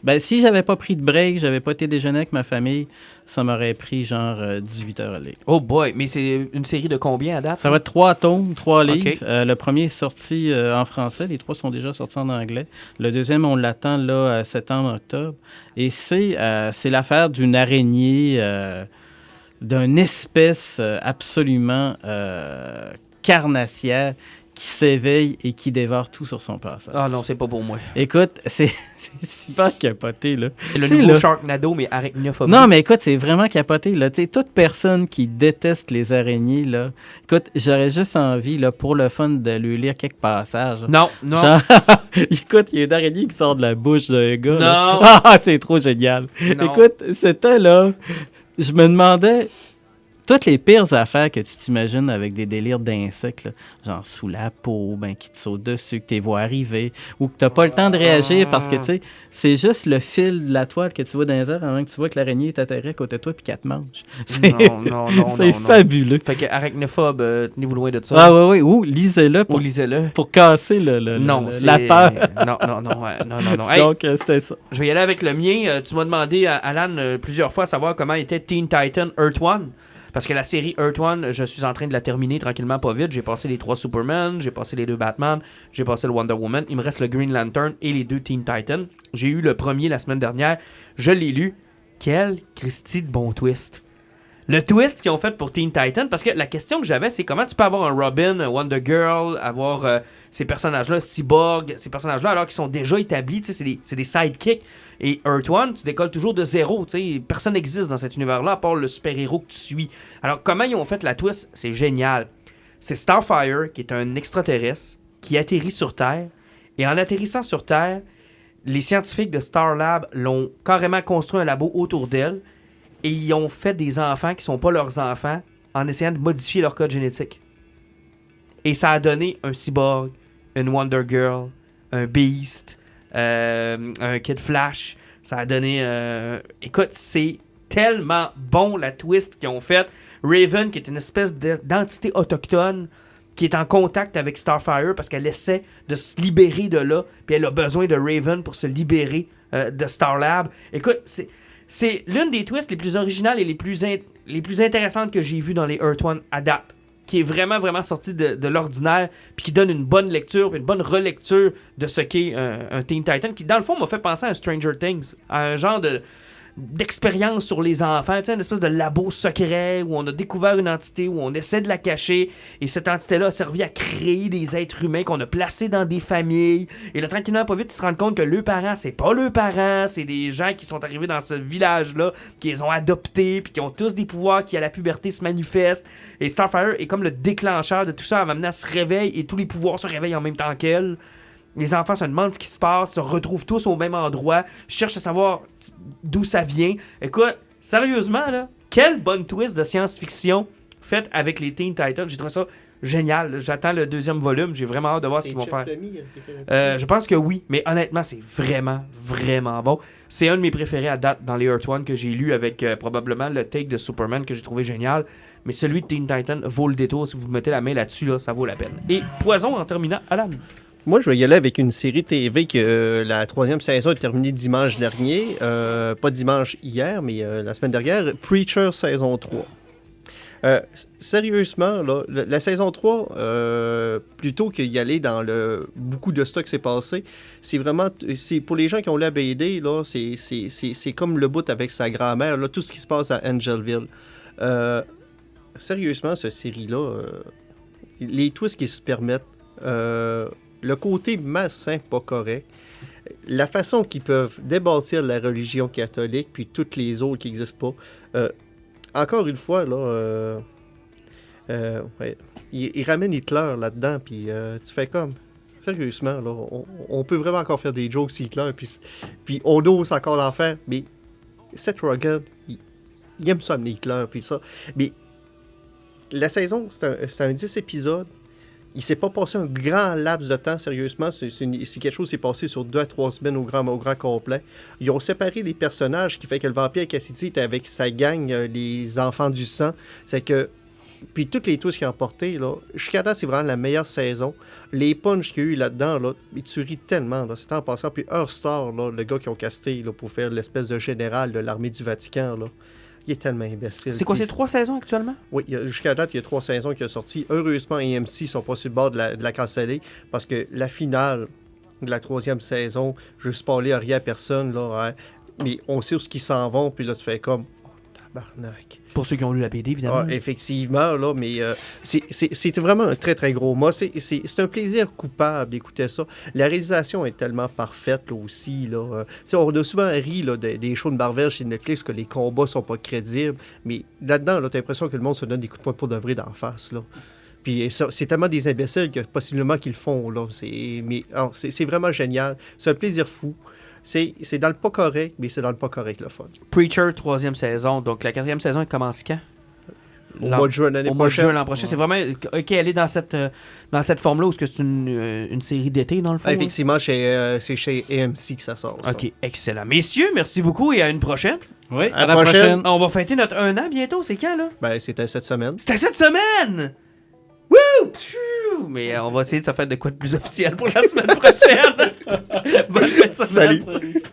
Ben, si j'avais pas pris de break, j'avais pas été déjeuner avec ma famille, ça m'aurait pris genre 18 heures à lire. Oh boy, mais c'est une série de combien à date? Ça va être 3 tomes, 3 livres. Ok. Le premier est sorti en français, les 3 sont déjà sortis en anglais. Le deuxième, on l'attend là à septembre-octobre. Et c'est l'affaire d'une araignée, d'une espèce absolument carnassière qui s'éveille et qui dévore tout sur son passage. Ah non, c'est pas pour moi. Écoute, c'est super capoté, là. C'est le Tu sais, nouveau là- Sharknado, mais arachnophobie. Non, mais écoute, c'est vraiment capoté, là. Tu sais, toute personne qui déteste les araignées, là, écoute, j'aurais juste envie, là, pour le fun, de lui lire quelques passages. Non, non. Genre, écoute, il y a une araignée qui sort de la bouche d'un gars. là. Non. Ah, c'est trop génial. Non. Écoute, c'était là, je me demandais toutes les pires affaires que tu t'imagines avec des délires d'insectes, là, genre sous la peau, ben, qui te sautent dessus, que tu les vois arriver, ou que tu n'as pas le temps de réagir parce que, tu sais, c'est juste le fil de la toile que tu vois dans les airs avant que tu vois que l'araignée est atterrée à côté de toi puis qu'elle te mange. C'est non, c'est non. fabuleux. Fait que arachnophobe, tenez-vous loin de ça. Ah oui, ou lisez-le Ou pour, lisez-le. pour casser Non, la c'est- peur. Non. Hey, Donc, c'était ça. je vais y aller avec le mien. Tu m'as demandé, Alan, plusieurs fois, savoir comment était Teen Titan Earth One. Parce que la série Earth One, je suis en train de la terminer tranquillement, pas vite. J'ai passé les 3 Superman, j'ai passé les 2 Batman, j'ai passé le Wonder Woman. Il me reste le Green Lantern et les 2 Teen Titans. J'ai eu le premier la semaine dernière. Je l'ai lu. Quel Christy de bon twist. Le twist qu'ils ont fait pour Teen Titan, parce que la question que j'avais, c'est comment tu peux avoir un Robin, un Wonder Girl, avoir ces personnages-là, Cyborg, ces personnages-là, alors qu'ils sont déjà établis, tu sais, c'est des sidekicks. Et Earth One, tu décolles toujours de zéro, tu sais, personne n'existe dans cet univers-là, à part le super-héros que tu suis. Alors, comment ils ont fait la twist, c'est génial. C'est Starfire, qui est un extraterrestre, qui atterrit sur Terre, et en atterrissant sur Terre, les scientifiques de Star Lab l'ont carrément construit un labo autour d'elle, et ils ont fait des enfants qui sont pas leurs enfants en essayant de modifier leur code génétique. Et ça a donné un cyborg, une Wonder Girl, un Beast, un Kid Flash. Ça a donné... Écoute, c'est tellement bon la twist qu'ils ont faite. Raven, qui est une espèce d'entité autochtone, qui est en contact avec Starfire parce qu'elle essaie de se libérer de là, puis elle a besoin de Raven pour se libérer de Starlab. Écoute, c'est l'une des twists les plus originales et les plus intéressantes que j'ai vues dans les Earth One à date, qui est vraiment, vraiment sortie de l'ordinaire, puis qui donne une bonne lecture, puis une bonne relecture de ce qu'est un Teen Titan, qui dans le fond m'a fait penser à Stranger Things, à un genre d'expérience sur les enfants, tu sais, une espèce de labo secret où on a découvert une entité, où on essaie de la cacher, et cette entité-là a servi à créer des êtres humains qu'on a placés dans des familles, et là, tranquillement, pas vite, ils se rendent compte que leurs parents, c'est pas leurs parents, c'est des gens qui sont arrivés dans ce village-là, qui les ont adoptés, puis qui ont tous des pouvoirs qui, à la puberté, se manifestent, et Starfire est comme le déclencheur de tout ça, elle va amener à se réveiller, et tous les pouvoirs se réveillent en même temps qu'elle. Les enfants se demandent ce qui se passe, se retrouvent tous au même endroit, cherchent à savoir d'où ça vient. Écoute, sérieusement, là, quelle bonne twist de science-fiction faite avec les Teen Titans. J'ai trouvé ça génial. J'attends le 2e volume. J'ai vraiment hâte de voir ce qu'ils vont faire. Je pense que oui, mais honnêtement, c'est vraiment, vraiment bon. C'est un de mes préférés à date dans les Earth One que j'ai lu avec probablement le take de Superman que j'ai trouvé génial. Mais celui de Teen Titan vaut le détour. Si vous mettez la main là-dessus, là, ça vaut la peine. Et Poison, en terminant, Alan. Moi, je vais y aller avec une série TV que la 3e saison est terminée dimanche dernier. Pas dimanche hier, mais la semaine dernière. Preacher saison 3. Sérieusement, là, la saison 3, plutôt qu'y aller dans beaucoup de stock qui s'est passé, c'est vraiment... pour les gens qui ont lu la BD, là, c'est comme le bout avec sa grand-mère, là, tout ce qui se passe à Angelville. Sérieusement, cette série-là, les twists qu'ils se permettent... le côté malsain pas correct, la façon qu'ils peuvent débâtir la religion catholique puis toutes les autres qui n'existent pas. Encore une fois, là, ouais, ils ramènent Hitler là-dedans, puis tu fais comme... Sérieusement, là, on peut vraiment encore faire des jokes sur Hitler, puis on ose encore l'en faire, mais Seth Rogen, il aime ça amener Hitler, puis ça. Mais la saison, c'est un 10 épisodes. Il s'est pas passé un grand laps de temps, sérieusement. C'est quelque chose qui s'est passé sur 2 à 3 semaines au grand complet. Ils ont séparé les personnages, qui fait que le vampire Cassidy était avec sa gang, les enfants du sang. C'est que Puis toutes les twists qu'ils ont apportés, là, jusqu'à date, c'est vraiment la meilleure saison. Les punchs qu'il y a eu là-dedans, là, tu ris tellement. Là, c'était en passant. Puis Earthstar, là, le gars qui ont casté là, pour faire l'espèce de général de l'armée du Vatican, là, il est tellement imbécile. C'est quoi, Puis- c'est 3 saisons actuellement? Oui, jusqu'à date, il y a 3 saisons qui sont sorties. Heureusement, AMC sont pas sur le bord de la canceller parce que la finale de la 3e saison, je ne spoiler rien à personne, là, hein, mais on sait où ils s'en vont, puis là, tu fais comme... Oh, tabarnak. Pour ceux qui ont lu la BD, évidemment. Ah, effectivement, là, mais c'est vraiment un très, très gros mot. C'est un plaisir coupable d'écouter ça. La réalisation est tellement parfaite, là, aussi. Là. On a souvent ri là, des shows de Marvel chez Netflix que les combats sont pas crédibles, mais là-dedans, là, t'as l'impression que le monde se donne des coups de poing pour de vrai d'en face, là. Puis c'est tellement des imbéciles que possiblement qu'ils le font, là. C'est vraiment génial. C'est un plaisir fou. C'est dans le pas correct, mais c'est dans le pas correct, le fun. Preacher, 3e saison. Donc la 4e saison, elle commence quand? Au mois de juin l'année Au mois de prochaine. juin l'an prochain. C'est vraiment... OK, elle est dans cette forme-là ou est-ce que c'est une série d'été, dans le fond? Ah, effectivement, c'est chez AMC que ça sort. ça. OK, excellent. Messieurs, merci beaucoup et à une prochaine. Oui, À à la la prochaine. prochaine. On va fêter notre 1 an bientôt. C'est quand, là? Ben, c'était cette semaine. C'était cette semaine! Wouh! Pfiou! Mais on va essayer de se faire de quoi de plus officiel pour la semaine prochaine. Bonne fête de semaine. Salut.